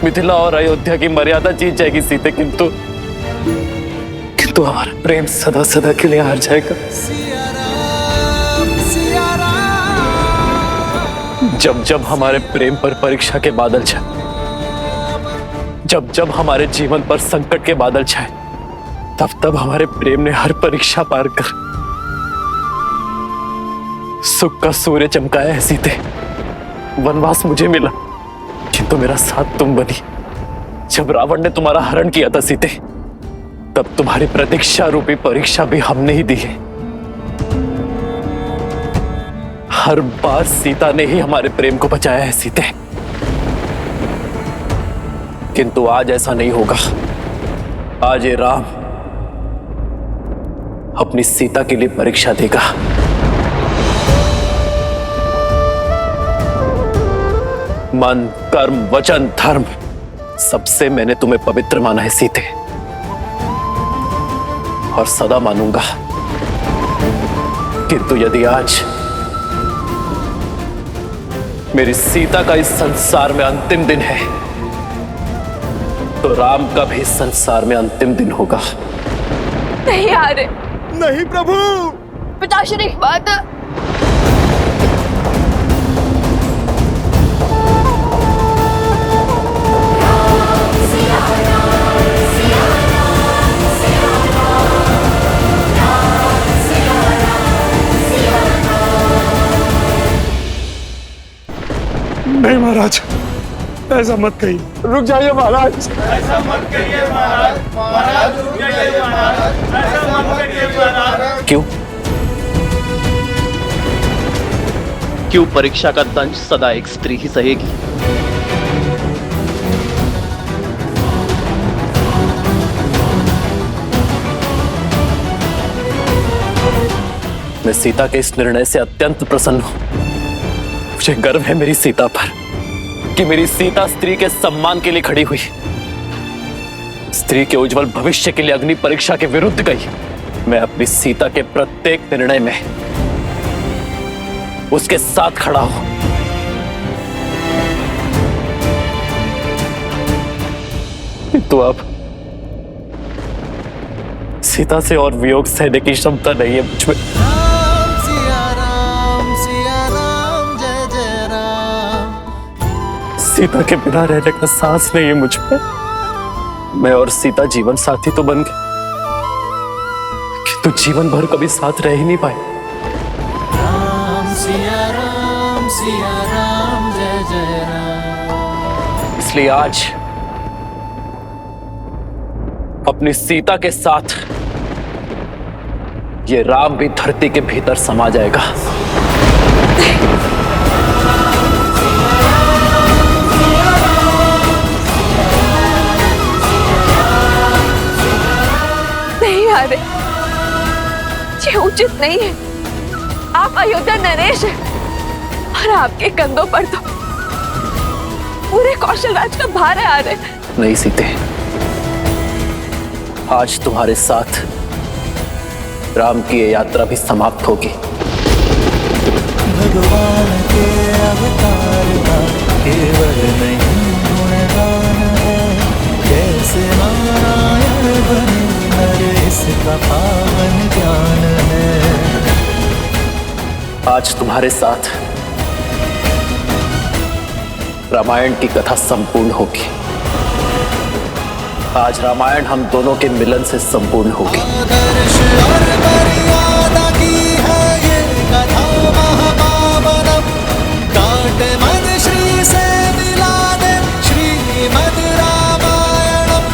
[SPEAKER 15] मिथिला और अयोध्या की मर्यादा जीत जाएगी सीते। किंतु हमारा प्रेम सदा सदा के लिए हार जाएगा। जब जब हमारे प्रेम पर परीक्षा के बादल छाए, जब जब हमारे जीवन पर संकट के बादल छाए, तब तब हमारे प्रेम ने हर परीक्षा पार कर सुख का सूर्य चमकाया है सीते। वनवास मुझे मिला, किंतु मेरा साथ तुम बनी। जब रावण ने तुम्हारा हरण किया था सीते, तब तुम्हारी प्रतीक्षा रूपी परीक्षा भी हमने ही दी है। हर बार सीता ने ही हमारे प्रेम को बचाया है सीते। किंतु आज ऐसा नहीं होगा। आज ये राम अपनी सीता के लिए परीक्षा देगा। मन, कर्म, वचन, धर्म, सबसे मैंने तुम्हें पवित्र माना है सीते, और सदा मानूंगा। किंतु यदि आज मेरी सीता का इस संसार में अंतिम दिन है तो राम का भी इस संसार में अंतिम दिन होगा।
[SPEAKER 3] नहीं आ रहे।
[SPEAKER 14] नहीं प्रभु।
[SPEAKER 8] पिताश्री, माता।
[SPEAKER 12] नहीं महाराज, ऐसा मत कहिए। रुक जाइए महाराज।
[SPEAKER 4] ऐसा मत कहिए महाराज। महाराज रुक जाइए महाराज। ऐसा मत कहिए महाराज।
[SPEAKER 15] क्यों?
[SPEAKER 17] क्यों परीक्षा का दंश सदा एक स्त्री ही सहेगी?
[SPEAKER 15] मैं सीता के इस निर्णय से अत्यंत प्रसन्न हूं। मुझे गर्व है मेरी सीता पर कि मेरी सीता स्त्री के सम्मान के लिए खड़ी हुई, स्त्री के उज्जवल भविष्य के लिए अग्नि परीक्षा के विरुद्ध गई। मैं अपनी सीता के प्रत्येक निर्णय में उसके साथ खड़ा हूं। तो अब सीता से और वियोग सहने की क्षमता नहीं है मुझ में।
[SPEAKER 13] सिया राम जय जय राम।
[SPEAKER 15] सीता के बिना रहने का सांस नहीं है मुझ में। मैं और सीता जीवन साथी तो बन गए, किंतु जीवन भर कभी साथ रह ही नहीं पाए।
[SPEAKER 13] सिया राम जय जय राम।
[SPEAKER 15] इसलिए आज अपनी सीता के साथ ये राम भी धरती के भीतर समा जाएगा।
[SPEAKER 3] नहीं आरे, ये उचित नहीं है। आप अयोध्या नरेश हैं और आपके कंधों पर तो पूरे कौशल राज का भार है आरे।
[SPEAKER 15] नहीं सीते, आज तुम्हारे साथ राम की ये यात्रा भी समाप्त होगी।
[SPEAKER 13] भगवान के अवतार का केवल नहीं गुणगान है, जैसे नारायण बने नरेश का पावन ज्ञान है।
[SPEAKER 15] आज तुम्हारे साथ रामायण की कथा संपूर्ण होगी। आज रामायण हम दोनों के मिलन से संपूर्ण होगी।
[SPEAKER 13] आदर्श और मर्यादा की है ये कथा महापावनम, काटे मन श्री से मिला दे श्रीमद् रामायणम,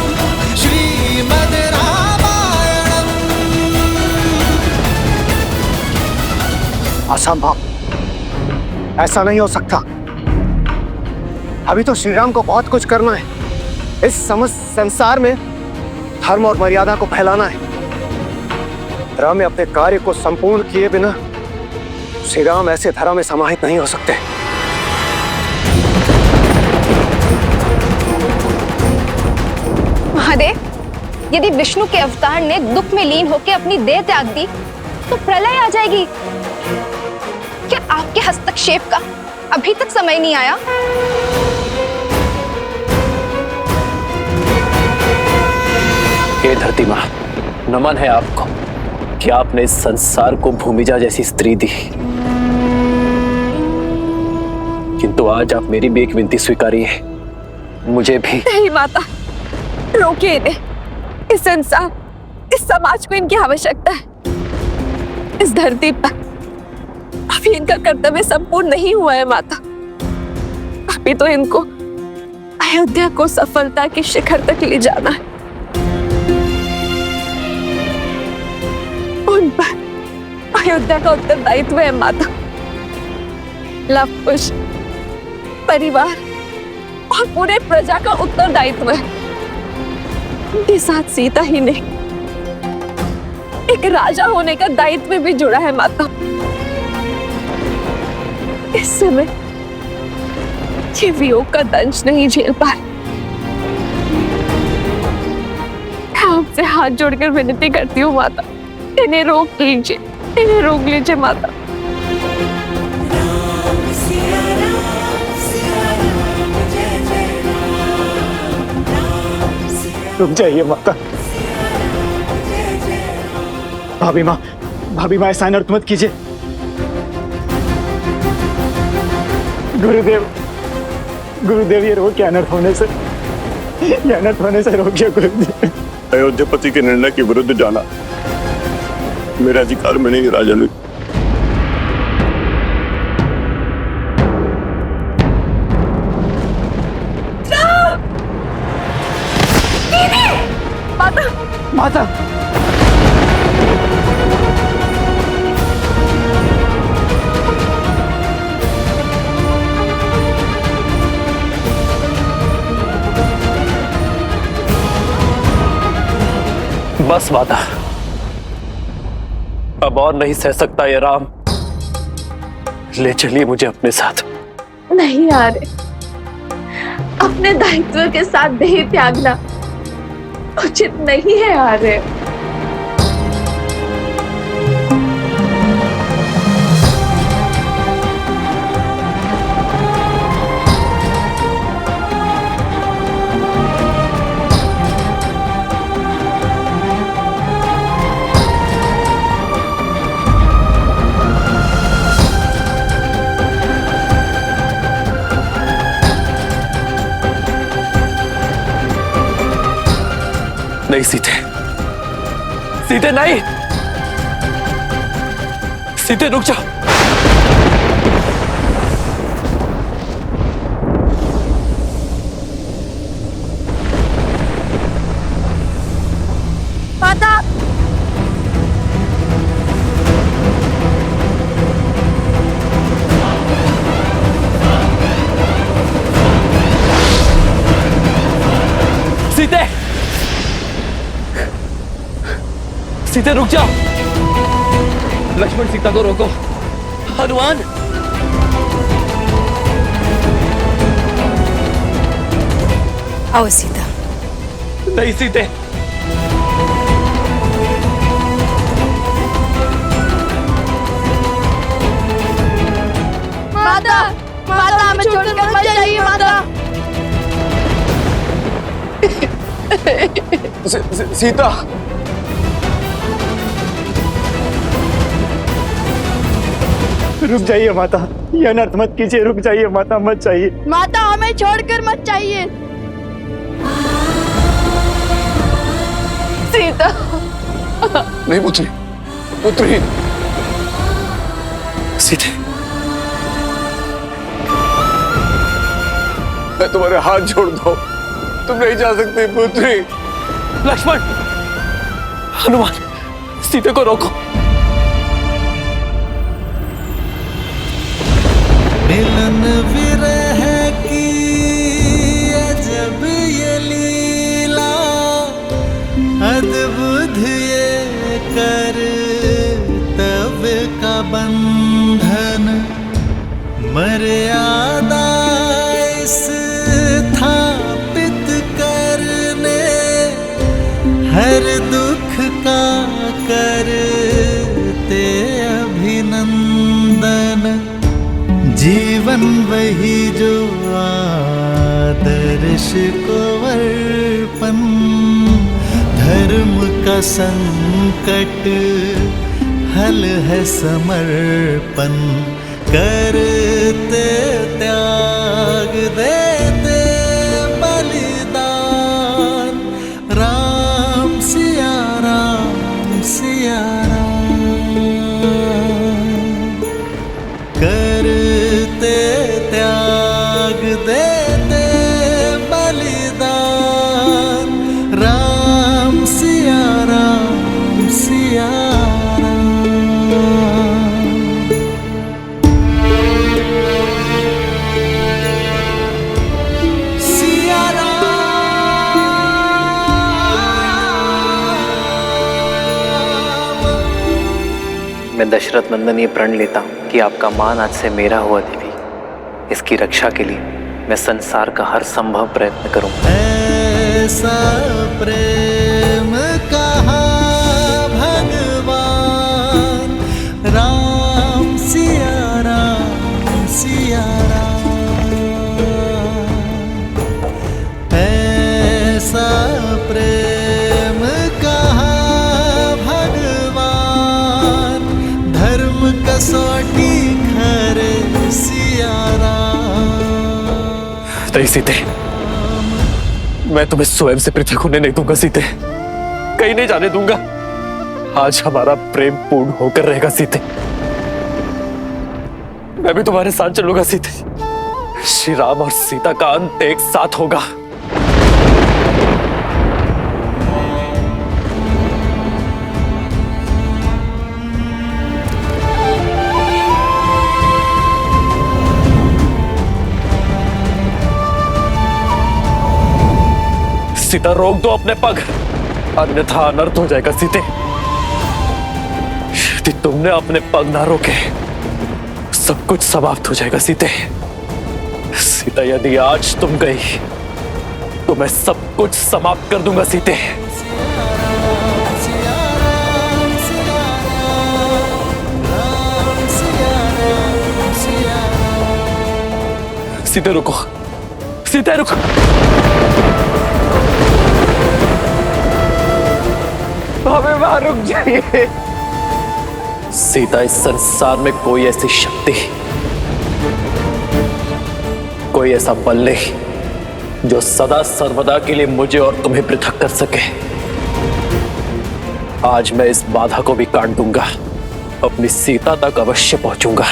[SPEAKER 13] श्रीमद् रामायणम।
[SPEAKER 18] असंभव, ऐसा नहीं हो सकता। अभी तो श्री राम को बहुत कुछ करना है। इस समस्त संसार में धर्म और मर्यादा को फैलाना है। राम अपने कार्य को संपूर्ण किए बिना श्री राम ऐसे धरा में समाहित नहीं हो सकते।
[SPEAKER 6] महादेव, यदि विष्णु के अवतार ने दुख में लीन होकर अपनी देह त्याग दी तो प्रलय आ जाएगी। क्या आपके हस्तक्षेप का अभी तक समय नहीं आया?
[SPEAKER 15] हे धरती मां, नमन है आपको कि आपने इस संसार को भूमिजा जैसी स्त्री दी, किंतु आज आप मेरी भी एक विनती स्वीकारिए। मुझे भी।
[SPEAKER 3] नहीं माता, रोकिए इन्हें। इस संसार, इस समाज को इनकी आवश्यकता है। इस धरती पर अभी इनका कर्तव्य संपूर्ण नहीं हुआ है माता। अभी तो इनको अयोध्या को सफलता के शिखर तक ले जाना है। उन पर अयोध्या का उत्तरदायित्व है माता। लव कुश, परिवार और पूरे प्रजा का उत्तरदायित्व है। उनके साथ सीता ही नहीं, एक राजा होने का दायित्व भी जुड़ा है माता। इस समय ये वियोग का दंश नहीं झेल पा रहे। आपसे हाथ जोड़कर विनती करती हूँ माता, इन्हें रोक लीजिए, इन्हें रोक लीजिए माता।
[SPEAKER 18] रुक जाइए माता। भाभी माँ ऐसा अनर्थ मत कीजिए। गुरुदेव ये रोक, अनर्थ होने से रोकिए गुरुदेव।
[SPEAKER 19] अयोध्यापति के निर्णय के विरुद्ध जाना मेरे अधिकार में नहीं राजन।
[SPEAKER 18] माता
[SPEAKER 15] बस माता, अब और नहीं सह सकता ये राम। ले चलिए मुझे अपने साथ।
[SPEAKER 3] नहीं आ रहे, अपने दायित्व के साथ देह त्यागना उचित नहीं है आ रहे।
[SPEAKER 15] नहीं सीते, सीते नहीं, सीते रुक जाओ।
[SPEAKER 8] माता,
[SPEAKER 15] सीते, सीते रुक जाओ। लक्ष्मण सीता को रोको। हनुमान,
[SPEAKER 16] आओ सीता।
[SPEAKER 15] नहीं सीते,
[SPEAKER 8] माता, माता हमें छोड़कर मत जाइए माता।
[SPEAKER 18] सीता, रुक जाइए माता, ये अनर्थ मत कीजिए, रुक जाइए माता, मत जाइए।
[SPEAKER 8] माता हमें छोड़कर मत जाइए। सीता,
[SPEAKER 19] नहीं पुत्री, पुत्री।
[SPEAKER 15] सीते,
[SPEAKER 19] मैं तुम्हारे हाथ जोड़ दो, तुम नहीं जा सकती पुत्री।
[SPEAKER 15] लक्ष्मण, हनुमान, सीते को रोको।
[SPEAKER 13] मिलन विरह की अजब ये लीला, अद्भुत ये कर्तव्य का बंधन, मर्यादा स्थापित करने, हर दुख का करते अभिनंदन, जीवन वही जो आदर्श को अर्पण, धर्म का संकट हल है समर्पण, करते त्याग देते बलिदान, राम सिया राम सिया राम, करते त्याग देते बलिदान, राम सिया राम सिया राम। सिया
[SPEAKER 2] मैं दशरथ नंदन ये प्रण लेता हूँ कि आपका मान आज से मेरा हुआ देवी। इसकी रक्षा के लिए मैं संसार का हर संभव प्रयत्न करूंगा।
[SPEAKER 13] ऐसा प्रेम कहा भगवान, राम सिया राम सिया राम, ऐसा प्रेम कहा भगवान, धर्म कसौटी खरे सिया राम।
[SPEAKER 15] नहीं सीते, मैं तुम्हें स्वयं से पृथक होने नहीं दूंगा सीते, कहीं नहीं जाने दूंगा। आज हमारा प्रेम पूर्ण होकर रहेगा सीते, मैं भी तुम्हारे साथ चलूंगा सीते। श्री राम और सीता का अंत एक साथ होगा। सीता रोक दो अपने पग, अन्यथा अनर्थ हो जाएगा सीते। यदि तुमने अपने पग ना रोके सब कुछ समाप्त हो जाएगा सीते। सीता यदि आज तुम गई तो मैं सब कुछ समाप्त कर दूंगा सीते। सीते रुको, सीते रुको। हमें वहां रुक जाइए। सीता, इस संसार में कोई ऐसी शक्ति, कोई ऐसा बल नहीं जो सदा सर्वदा के लिए मुझे और तुम्हें पृथक कर सके। आज मैं इस बाधा को भी काट दूंगा, अपनी सीता तक अवश्य पहुंचूंगा।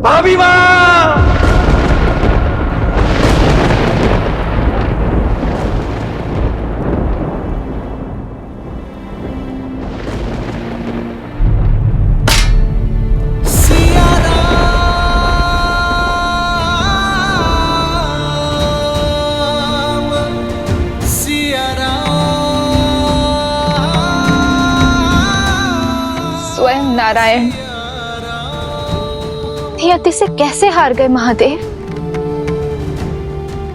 [SPEAKER 4] भाभी माँ!
[SPEAKER 6] स्वयं नारायण नियति से कैसे हार गए महादेव?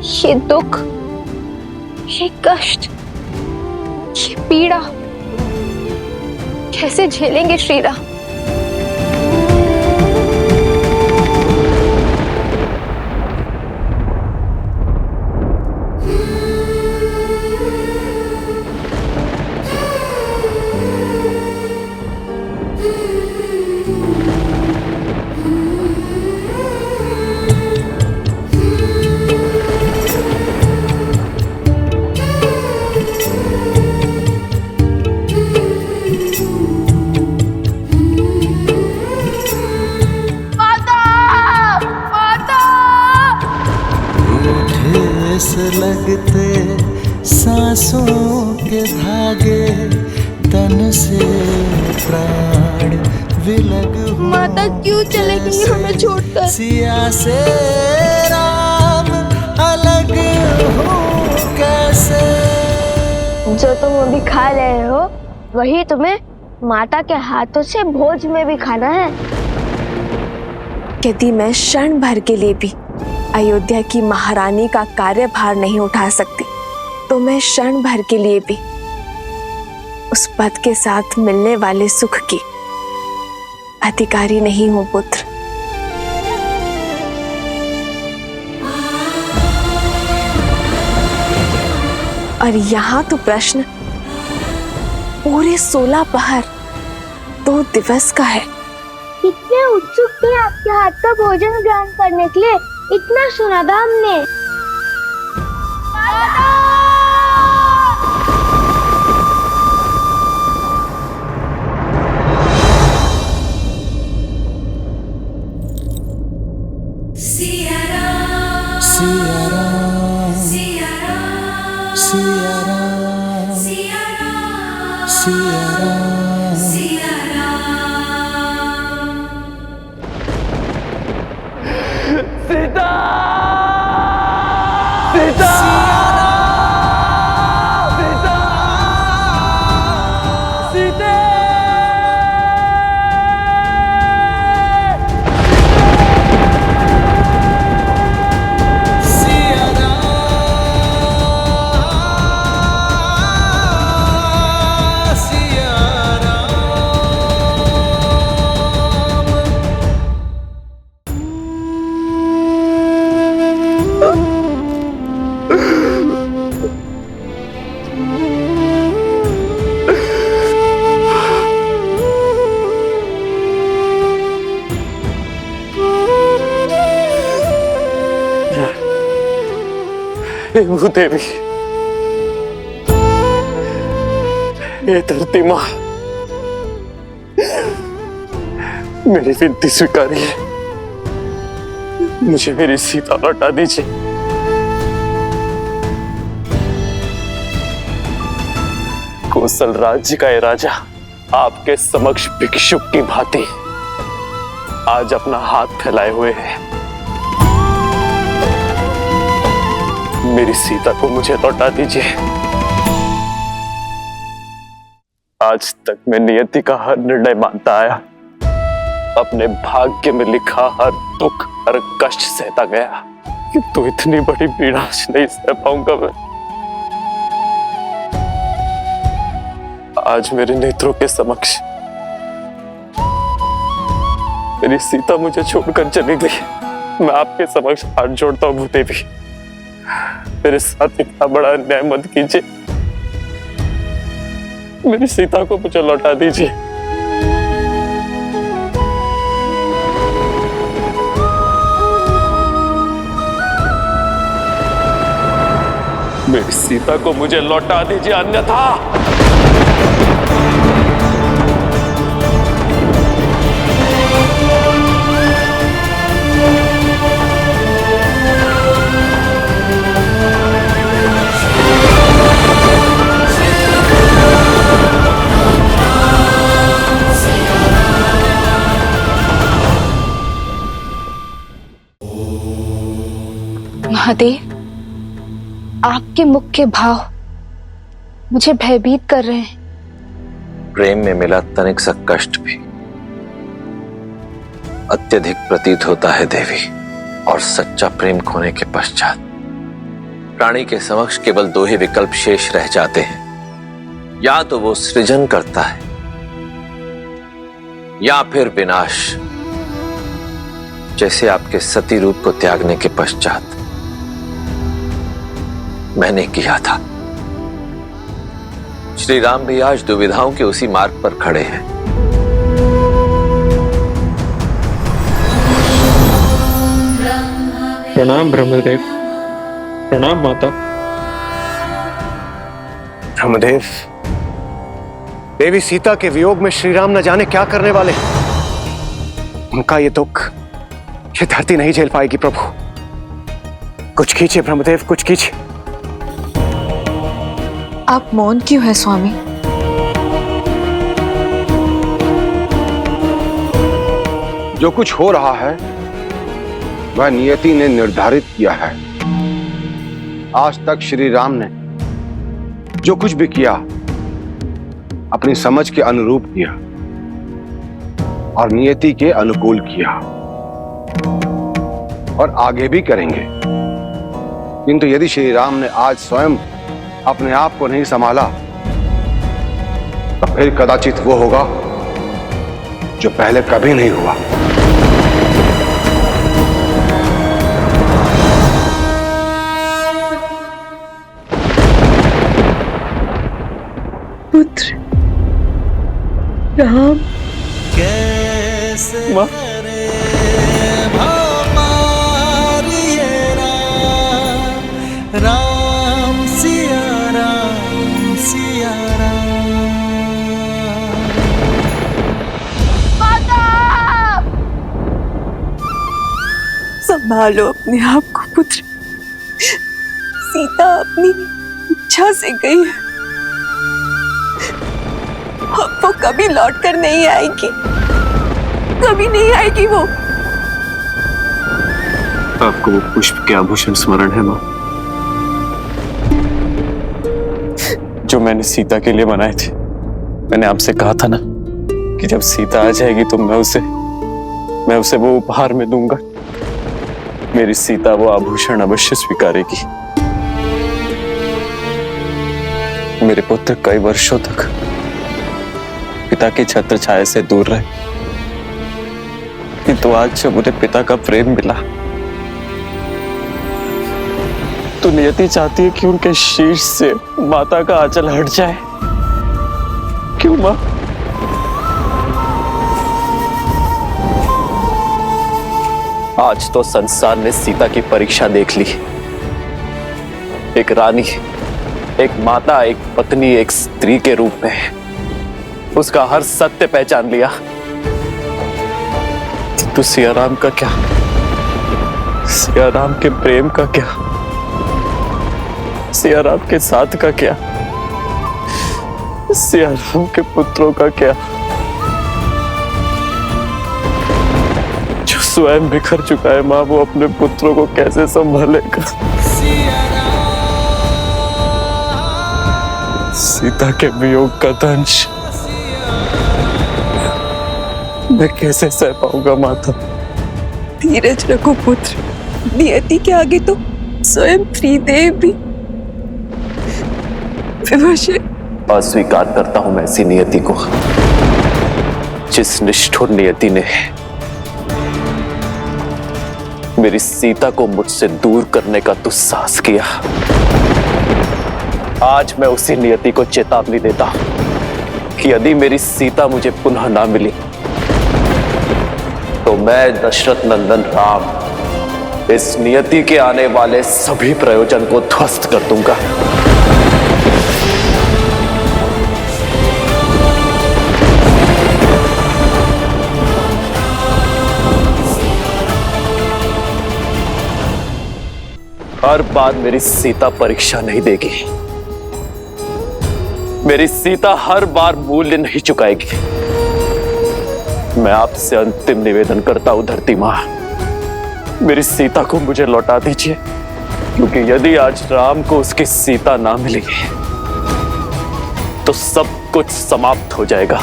[SPEAKER 6] ये दुख, ये कष्ट, ये पीड़ा कैसे झेलेंगे श्रीराम?
[SPEAKER 13] लगते सांसों के धागे, तन से प्राण विलग हो।
[SPEAKER 10] माता क्यों चले गई हमें छोड़कर?
[SPEAKER 13] सिया से राम अलग हो कैसे?
[SPEAKER 10] जो तुम अभी खा रहे हो वही तुम्हें माता के हाथों से भोज में भी खाना है।
[SPEAKER 3] यदि मैं क्षण भर के लिए भी अयोध्या की महारानी का कार्यभार नहीं उठा सकती, तो मैं क्षण भर के लिए भी उस पद के साथ मिलने वाले सुख की अधिकारी नहीं हूं पुत्र। और यहाँ तो प्रश्न पूरे 16 पहर 2 दिवस का है।
[SPEAKER 10] इतने उत्सुक थे आपके हाथ का भोजन ग्रहण करने के लिए, इतना सुना था हमने।
[SPEAKER 13] सिया राम, सिया राम, सिया राम, सिया राम, सिया राम, सिया राम, सिया राम।
[SPEAKER 4] सीता! सीता! सीता! सीते!
[SPEAKER 13] सिया राम, सिया राम।
[SPEAKER 15] हे भूदेवी, हे धरती माँ, मेरी विनती स्वीकारिए, मुझे मेरी सीता लौटा दीजिए। कौशल राज्य का ये राजा आपके समक्ष भिक्षुक की भांति आज अपना हाथ फैलाए हुए हैं। मेरी सीता को मुझे लौटा दीजिए। आज तक मैं नियति का हर निर्णय मानता आया, अपने भाग्य में लिखा हर दुख हर कष्ट सहता गया, किंतु इतनी बड़ी पीड़ा नहीं सह पाऊंगा मैं। आज मेरे नेत्रों के समक्ष मेरी सीता मुझे छोड़कर चली गई। मैं आपके समक्ष हाथ जोड़ता हूँ भूदेवी, मेरे साथ इतना बड़ा अन्याय मत कीजिए। मेरी सीता को मुझे लौटा दीजिए। मेरी सीता को मुझे लौटा दीजिए, अन्यथा
[SPEAKER 6] महादेव, आपके मुख के भाव मुझे भयभीत कर रहे हैं।
[SPEAKER 7] प्रेम में मिला तनिक सा कष्ट भी अत्यधिक प्रतीत होता है देवी, और सच्चा प्रेम खोने के पश्चात प्राणी के समक्ष केवल दो ही विकल्प शेष रह जाते हैं, या तो वो सृजन करता है या फिर विनाश, जैसे आपके सती रूप को त्यागने के पश्चात मैंने किया था। श्री राम भी आज दुविधाओं के उसी मार्ग पर खड़े हैं।
[SPEAKER 20] प्रणाम ब्रह्मदेव। प्रणाम माता।
[SPEAKER 18] ब्रह्मदेव, देवी सीता के वियोग में श्री राम न जाने क्या करने वाले। उनका ये दुख ये धरती नहीं झेल पाएगी प्रभु। कुछ कीजिए ब्रह्मदेव, कुछ कीजिए।
[SPEAKER 3] आप मौन क्यों है स्वामी?
[SPEAKER 14] जो कुछ हो रहा है वह नियति ने निर्धारित किया है। आज तक श्री राम ने जो कुछ भी किया अपनी समझ के अनुरूप किया और नियति के अनुकूल किया, और आगे भी करेंगे। किंतु यदि श्री राम ने आज स्वयं अपने आप को नहीं संभाला तो फिर कदाचित वो होगा जो पहले कभी नहीं हुआ।
[SPEAKER 13] पुत्र राम कैसे करे हमारी राम सिया राम सिया
[SPEAKER 3] संभालो अपने आप को पुत्र। सीता अपनी इच्छा से गई है, अब वो कभी लौटकर नहीं आएगी, कभी नहीं आएगी वो।
[SPEAKER 15] आपको वो पुष्प के आभूषण स्मरण है मां, जो मैंने सीता के लिए बनाए थे। मैंने आपसे कहा था ना कि जब सीता आ जाएगी तो मैं उसे वो उपहार में दूंगा। मेरी सीता वो आभूषण अवश्य स्वीकारेगी। मेरे पुत्र कई वर्षों तक पिता की छत्र छाया से दूर रहे, किंतु आज जब उन्हें पिता का प्रेम मिला तो नियति चाहती है कि उनके शीर्ष से माता का आंचल हट जाए। क्यों मां? आज तो संसार ने सीता की परीक्षा देख ली। एक रानी, एक माता, एक पत्नी, एक स्त्री के रूप में उसका हर सत्य पहचान लिया। तो सिया राम का क्या? सिया राम के प्रेम का क्या? सिया राम के साथ का क्या? सिया राम के पुत्रों का क्या? जो स्वयं बिखर चुका है माँ, वो अपने पुत्रों को कैसे संभालेगा? सीता के वियोग का दंश मैं कैसे सह पाऊंगा माता?
[SPEAKER 3] धीरज रखो पुत्र, नियति के आगे तो स्वयं त्रिदेव भी विवश है।
[SPEAKER 15] अस्वीकार करता हूं मैं ऐसी नियति को, जिस निष्ठुर नियति ने मेरी सीता को मुझसे दूर करने का दुस्साहस किया। आज मैं उसी नियति को चेतावनी देता हूं कि यदि मेरी सीता मुझे पुनः ना मिली तो मैं दशरथ नंदन राम इस नियति के आने वाले सभी प्रयोजन को ध्वस्त कर दूंगा। हर बार मेरी सीता परीक्षा नहीं देगी, मेरी सीता हर बार मूल्य नहीं चुकाएगी। मैं आपसे अंतिम निवेदन करता हूं धरती मां, मेरी सीता को मुझे लौटा दीजिए, क्योंकि यदि आज राम को उसकी सीता ना मिलेगी तो सब कुछ समाप्त हो जाएगा।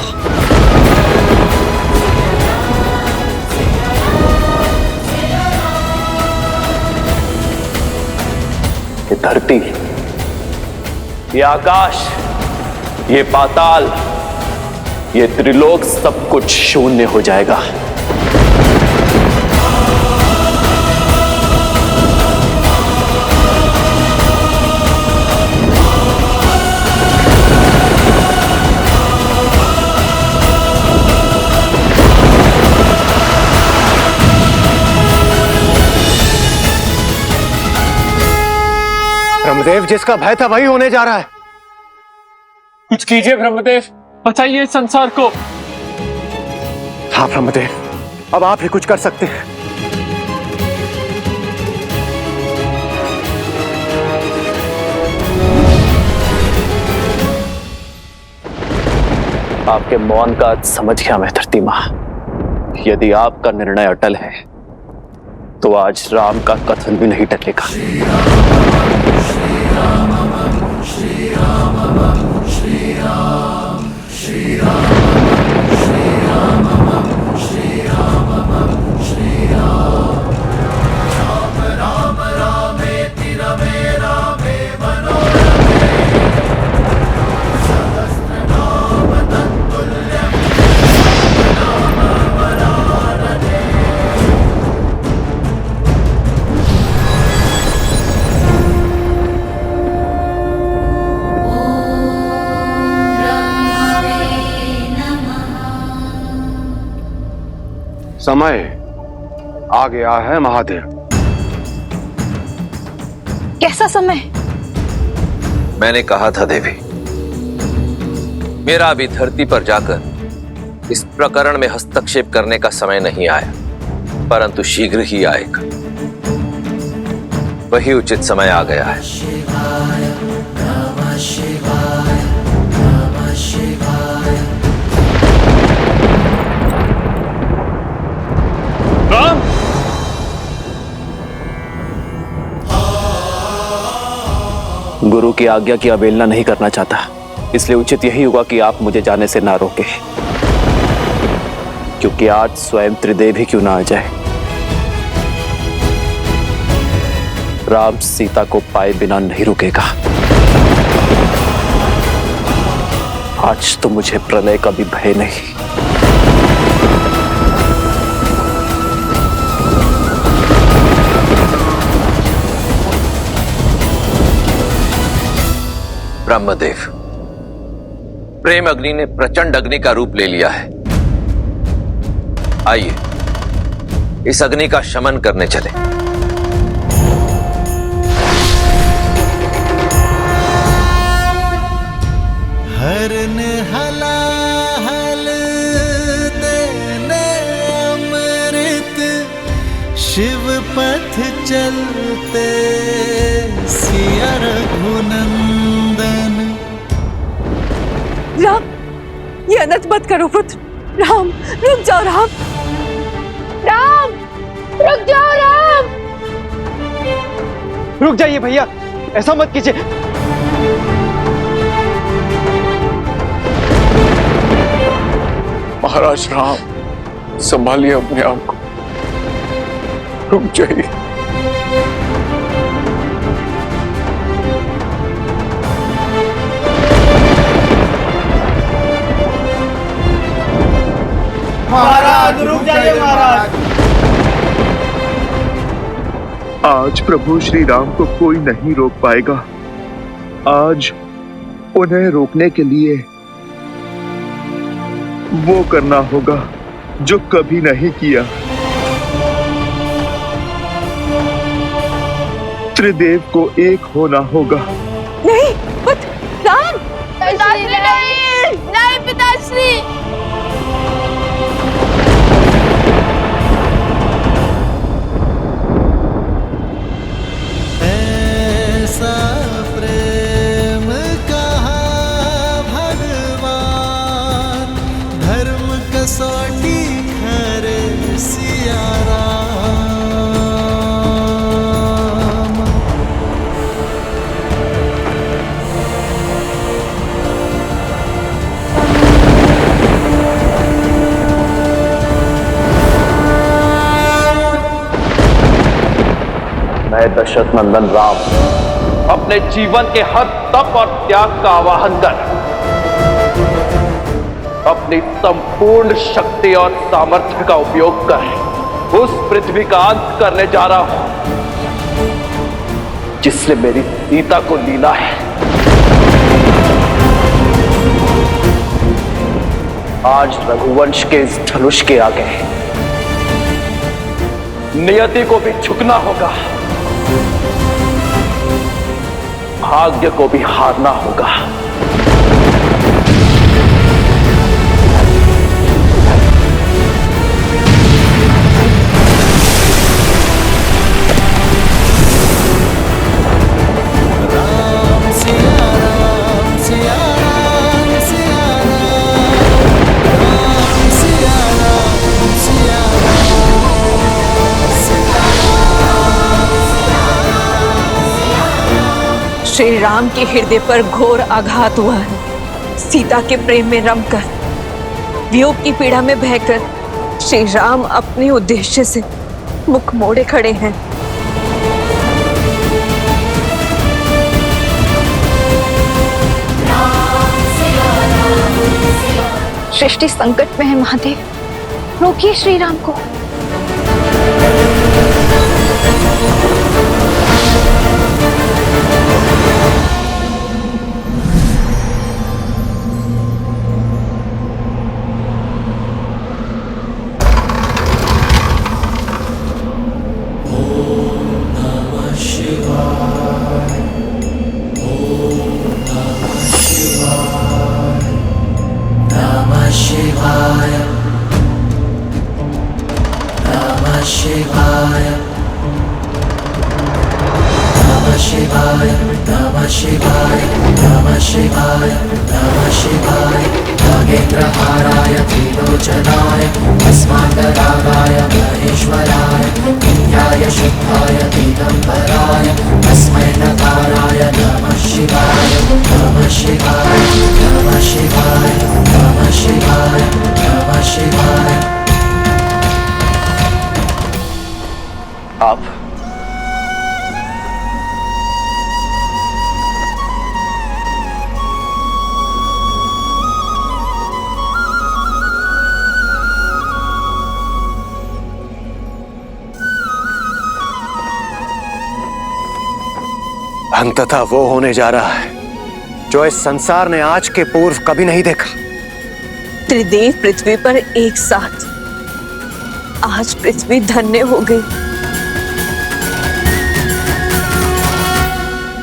[SPEAKER 15] ये धरती, ये आकाश, ये पाताल, ये त्रिलोक सब कुछ शून्य हो जाएगा।
[SPEAKER 18] ब्रह्मदेव, जिसका भय था वही होने जा रहा है।
[SPEAKER 20] कुछ कीजिए ब्रह्मदेव, बचाइए इस संसार को।
[SPEAKER 18] हाँ ब्रह्मदेव, अब आप ही कुछ कर सकते हैं।
[SPEAKER 15] आपके मौन का आज समझ गया मैं धरती मां। यदि आपका निर्णय अटल है तो आज राम का कथन भी नहीं टलेगा।
[SPEAKER 14] समय आ गया है महादेव।
[SPEAKER 6] कैसा समय?
[SPEAKER 7] मैंने कहा था देवी, मेरा अभी धरती पर जाकर इस प्रकरण में हस्तक्षेप करने का समय नहीं आया, परंतु शीघ्र ही आएगा। वही उचित समय आ गया है।
[SPEAKER 15] राम! गुरु की आज्ञा की अवहेलना नहीं करना चाहता, इसलिए उचित यही होगा कि आप मुझे जाने से ना रोके, क्योंकि आज स्वयं त्रिदेव ही क्यों ना आ जाए, राम सीता को पाए बिना नहीं रुकेगा। आज तो मुझे प्रलय का भी भय नहीं।
[SPEAKER 7] ब्रह्मदेव, प्रेम अग्नि ने प्रचंड अग्नि का रूप ले लिया है। आइए इस अग्नि का शमन करने चले।
[SPEAKER 13] हरन हलाहल देने अमृत, शिव पथ चलते सिया रघुनंदन।
[SPEAKER 3] ये अनर्थ मत करो पुत्र। राम, रुक जाओ राम। राम, रुक जाओ राम।
[SPEAKER 18] रुक जाइए भैया, ऐसा मत कीजिए।
[SPEAKER 20] महाराज राम, संभालिए अपने आप को, रुक जाइए।
[SPEAKER 4] महाराज रुक जाइए महाराज।
[SPEAKER 14] आज प्रभु श्री राम को कोई नहीं रोक पाएगा। आज उन्हें रोकने के लिए वो करना होगा जो कभी नहीं किया। त्रिदेव को एक होना होगा।
[SPEAKER 3] नहीं पुत्र, राम।
[SPEAKER 8] पिताश्री नहीं, नहीं पिताश्री।
[SPEAKER 13] ऐसा प्रेम कहाँ भगवान, धर्म कसौटी करे सिया राम।
[SPEAKER 17] मैं दशरथ नंदन राम अपने जीवन के हर तप और त्याग का आवाहन कर अपनी संपूर्ण शक्ति और सामर्थ्य का उपयोग कर उस पृथ्वी का अंत करने जा रहा हूं जिसने मेरी सीता को लीना है। आज रघुवंश के इस धनुष के आगे नियति को भी झुकना होगा, भाग्य को भी हारना होगा।
[SPEAKER 3] श्री राम के हृदय पर घोर आघात हुआ है। सीता के प्रेम में रमकर, वियोग की पीड़ा में बहकर श्री राम अपने उद्देश्य से मुख मोड़े खड़े हैं।
[SPEAKER 6] सृष्टि संकट में है महादेव, रोकिए श्री राम को।
[SPEAKER 13] नागेन्द्रहाराय त्रिलोचनाय भस्मान्तरागाय महेश्वराय विद्याय शुद्धाय दिगम्बराय तस्मै नकाराय नमः शिवाय नमः शिवाय नमः शिवाय नमः शिवाय नमः शिवाय।
[SPEAKER 17] आप
[SPEAKER 18] अंततः वो होने जा रहा है जो इस संसार ने आज के पूर्व कभी नहीं देखा।
[SPEAKER 3] त्रिदेव पृथ्वी पर एक साथ, आज पृथ्वी धन्य हो गई।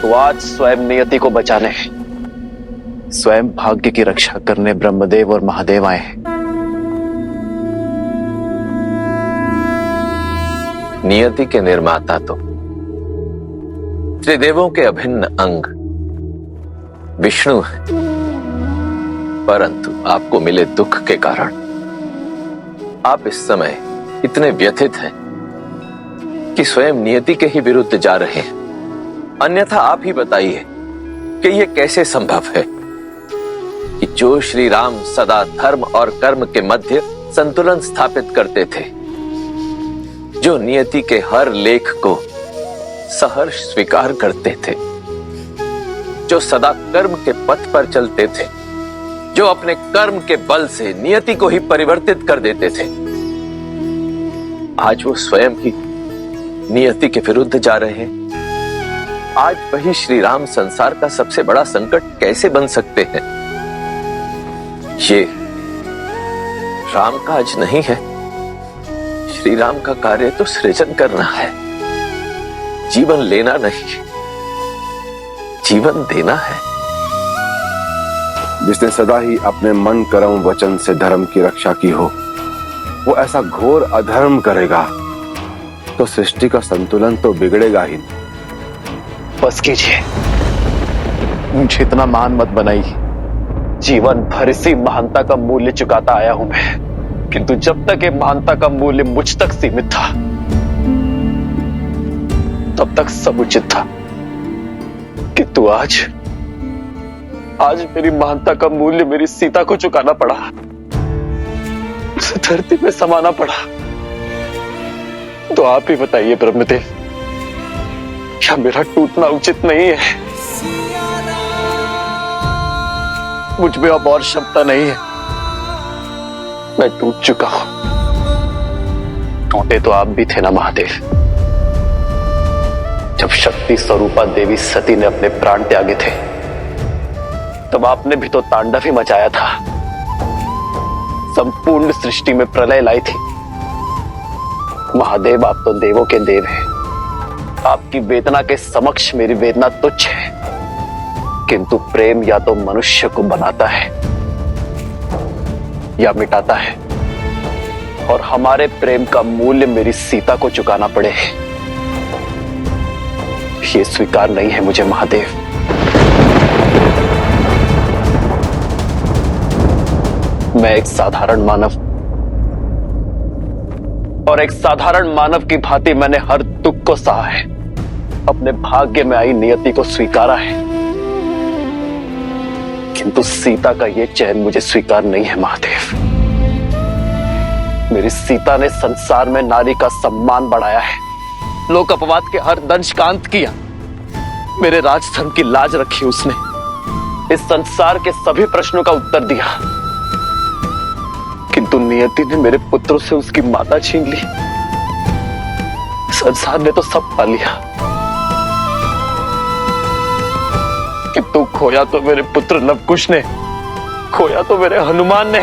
[SPEAKER 17] तो आज स्वयं नियति को बचाने, स्वयं भाग्य की रक्षा करने ब्रह्मदेव और महादेव आए हैं।
[SPEAKER 7] नियति के निर्माता तो त्रिदेवों के अभिन्न अंग विष्णु है, परंतु आपको मिले दुख के कारण आप इस समय इतने व्यथित हैं कि स्वयं नियति के ही विरुद्ध जा रहे हैं। अन्यथा आप ही बताइए कि यह कैसे संभव है कि जो श्री राम सदा धर्म और कर्म के मध्य संतुलन स्थापित करते थे, जो नियति के हर लेख को सहर्ष स्वीकार करते थे, जो सदा कर्म के पथ पर चलते थे, जो अपने कर्म के बल से नियति को ही परिवर्तित कर देते थे, आज वो स्वयं ही नियति के विरुद्ध जा रहे हैं। आज वही श्री राम संसार का सबसे बड़ा संकट कैसे बन सकते हैं? ये राम काज नहीं है। श्री राम का कार्य तो सृजन करना है, जीवन लेना नहीं, जीवन देना है।
[SPEAKER 19] जिसने सदा ही अपने मन कर्म वचन से धर्म की रक्षा की हो, वो ऐसा घोर अधर्म करेगा तो सृष्टि का संतुलन तो बिगड़ेगा ही।
[SPEAKER 15] बस कीजिए, मुझे इतना महान मत बनाइए। जीवन भर इसी महानता का मूल्य चुकाता आया हूं मैं, किंतु जब तक ये महानता का मूल्य मुझ तक सीमित था, तब तक सब उचित था। किंतु आज मेरी महानता का मूल्य मेरी सीता को चुकाना पड़ा, उसे धरती में समाना पड़ा। तो आप ही बताइए ब्रह्मदेव, क्या मेरा टूटना उचित नहीं है? मुझ में अब और क्षमता नहीं है, मैं टूट चुका हूं। टूटे तो आप भी थे ना महादेव, जब शक्ति स्वरूपा देवी सती ने अपने प्राण त्यागे थे, तब आपने भी तो तांडव ही मचाया था, संपूर्ण सृष्टि में प्रलय लाई थी। महादेव, आप तो देवों के देव हैं, आपकी वेदना के समक्ष मेरी वेदना तुच्छ है। किंतु प्रेम या तो मनुष्य को बनाता है या मिटाता है, और हमारे प्रेम का मूल्य मेरी सीता को चुकाना पड़े, ये स्वीकार नहीं है मुझे महादेव। मैं एक साधारण मानव, और एक साधारण मानव की भांति मैंने हर दुख को सहा है, अपने भाग्य में आई नियति को स्वीकारा है। किंतु सीता का यह चैन मुझे स्वीकार नहीं है महादेव। मेरी सीता ने संसार में नारी का सम्मान बढ़ाया है, लोक अपवाद के हर दंश का अंत किया, मेरे राजधर्म की लाज रखी उसने, इस संसार के सभी प्रश्नों का उत्तर दिया। किंतु नियति ने मेरे पुत्रों से उसकी माता छीन ली, संसार ने तो सब पा लिया, किंतु खोया तो मेरे पुत्र लवकुश ने, खोया तो मेरे हनुमान ने,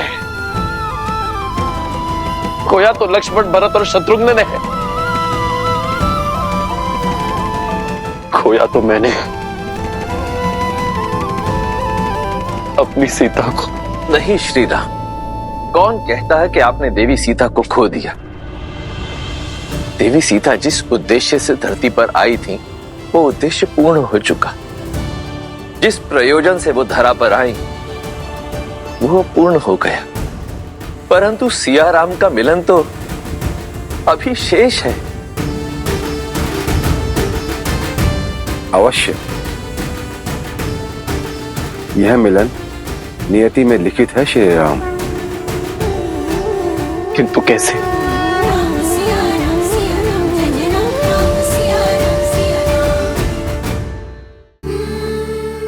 [SPEAKER 15] खोया तो लक्ष्मण भरत और शत्रुघ्न ने, खोया तो मैंने अपनी सीता को।
[SPEAKER 7] नहीं श्री राम, कौन कहता है कि आपने देवी सीता को खो दिया? देवी सीता जिस उद्देश्य से धरती पर आई थी, वो उद्देश्य पूर्ण हो चुका। जिस प्रयोजन से वो धरा पर आई, वो पूर्ण हो गया। परंतु सिया राम का मिलन तो अभी शेष है।
[SPEAKER 19] अवश्य, यह मिलन नियति में लिखित है श्री राम।
[SPEAKER 15] किंतु कैसे?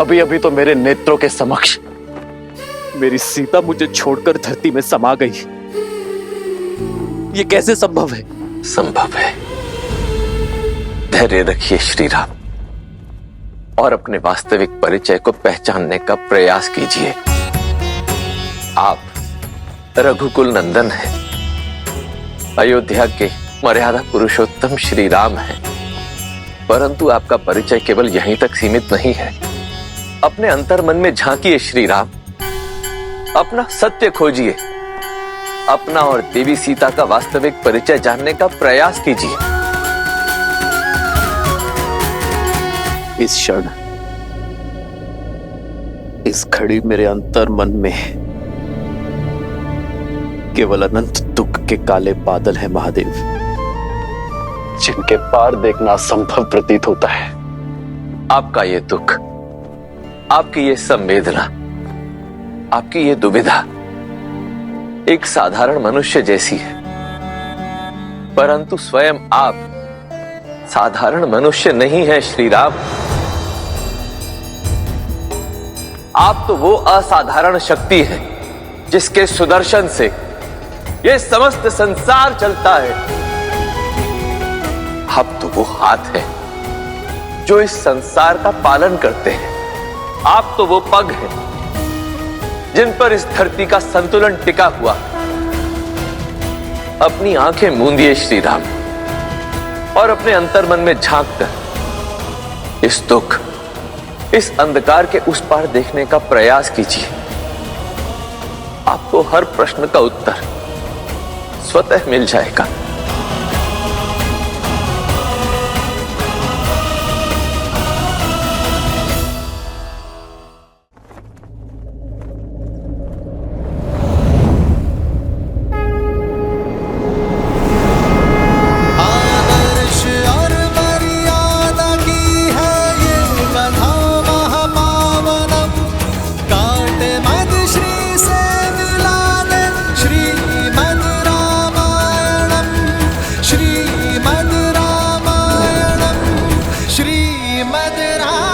[SPEAKER 15] अभी अभी तो मेरे नेत्रों के समक्ष मेरी सीता मुझे छोड़कर धरती में समा गई। ये कैसे संभव है?
[SPEAKER 7] संभव है। धैर्य रखिए श्री राम, और अपने वास्तविक परिचय को पहचानने का प्रयास कीजिए। आप रघुकुल नंदन हैं, अयोध्या के मर्यादा पुरुषोत्तम श्री राम हैं, परंतु आपका परिचय केवल यहीं तक सीमित नहीं है। अपने अंतर मन में झांकिए श्री राम, अपना सत्य खोजिए, अपना और देवी सीता का वास्तविक परिचय जानने का प्रयास कीजिए।
[SPEAKER 15] इस क्षण, इस घड़ी मेरे अंतर मन में केवल अनंत दुख के काले बादल हैं महादेव, जिनके पार देखना असंभव प्रतीत होता है।
[SPEAKER 7] आपका ये दुख, आपकी ये संवेदना, आपकी ये दुविधा एक साधारण मनुष्य जैसी है, परंतु स्वयं आप साधारण मनुष्य नहीं है श्री राम। आप तो वो असाधारण शक्ति है जिसके सुदर्शन से ये समस्त संसार चलता है। आप तो वो हाथ है जो इस संसार का पालन करते हैं। आप तो वो पग हैं जिन पर इस धरती का संतुलन टिका हुआ। अपनी आंखें मूंदिए श्री राम और अपने अंतर्मन में झांक कर इस दुख, इस अंधकार के उस पार देखने का प्रयास कीजिए। आपको हर प्रश्न का उत्तर स्वतः मिल जाएगा।
[SPEAKER 13] श्रीमद् रामायणम्, श्रीमद् रामायणम्, श्रीमद् रामायणम्।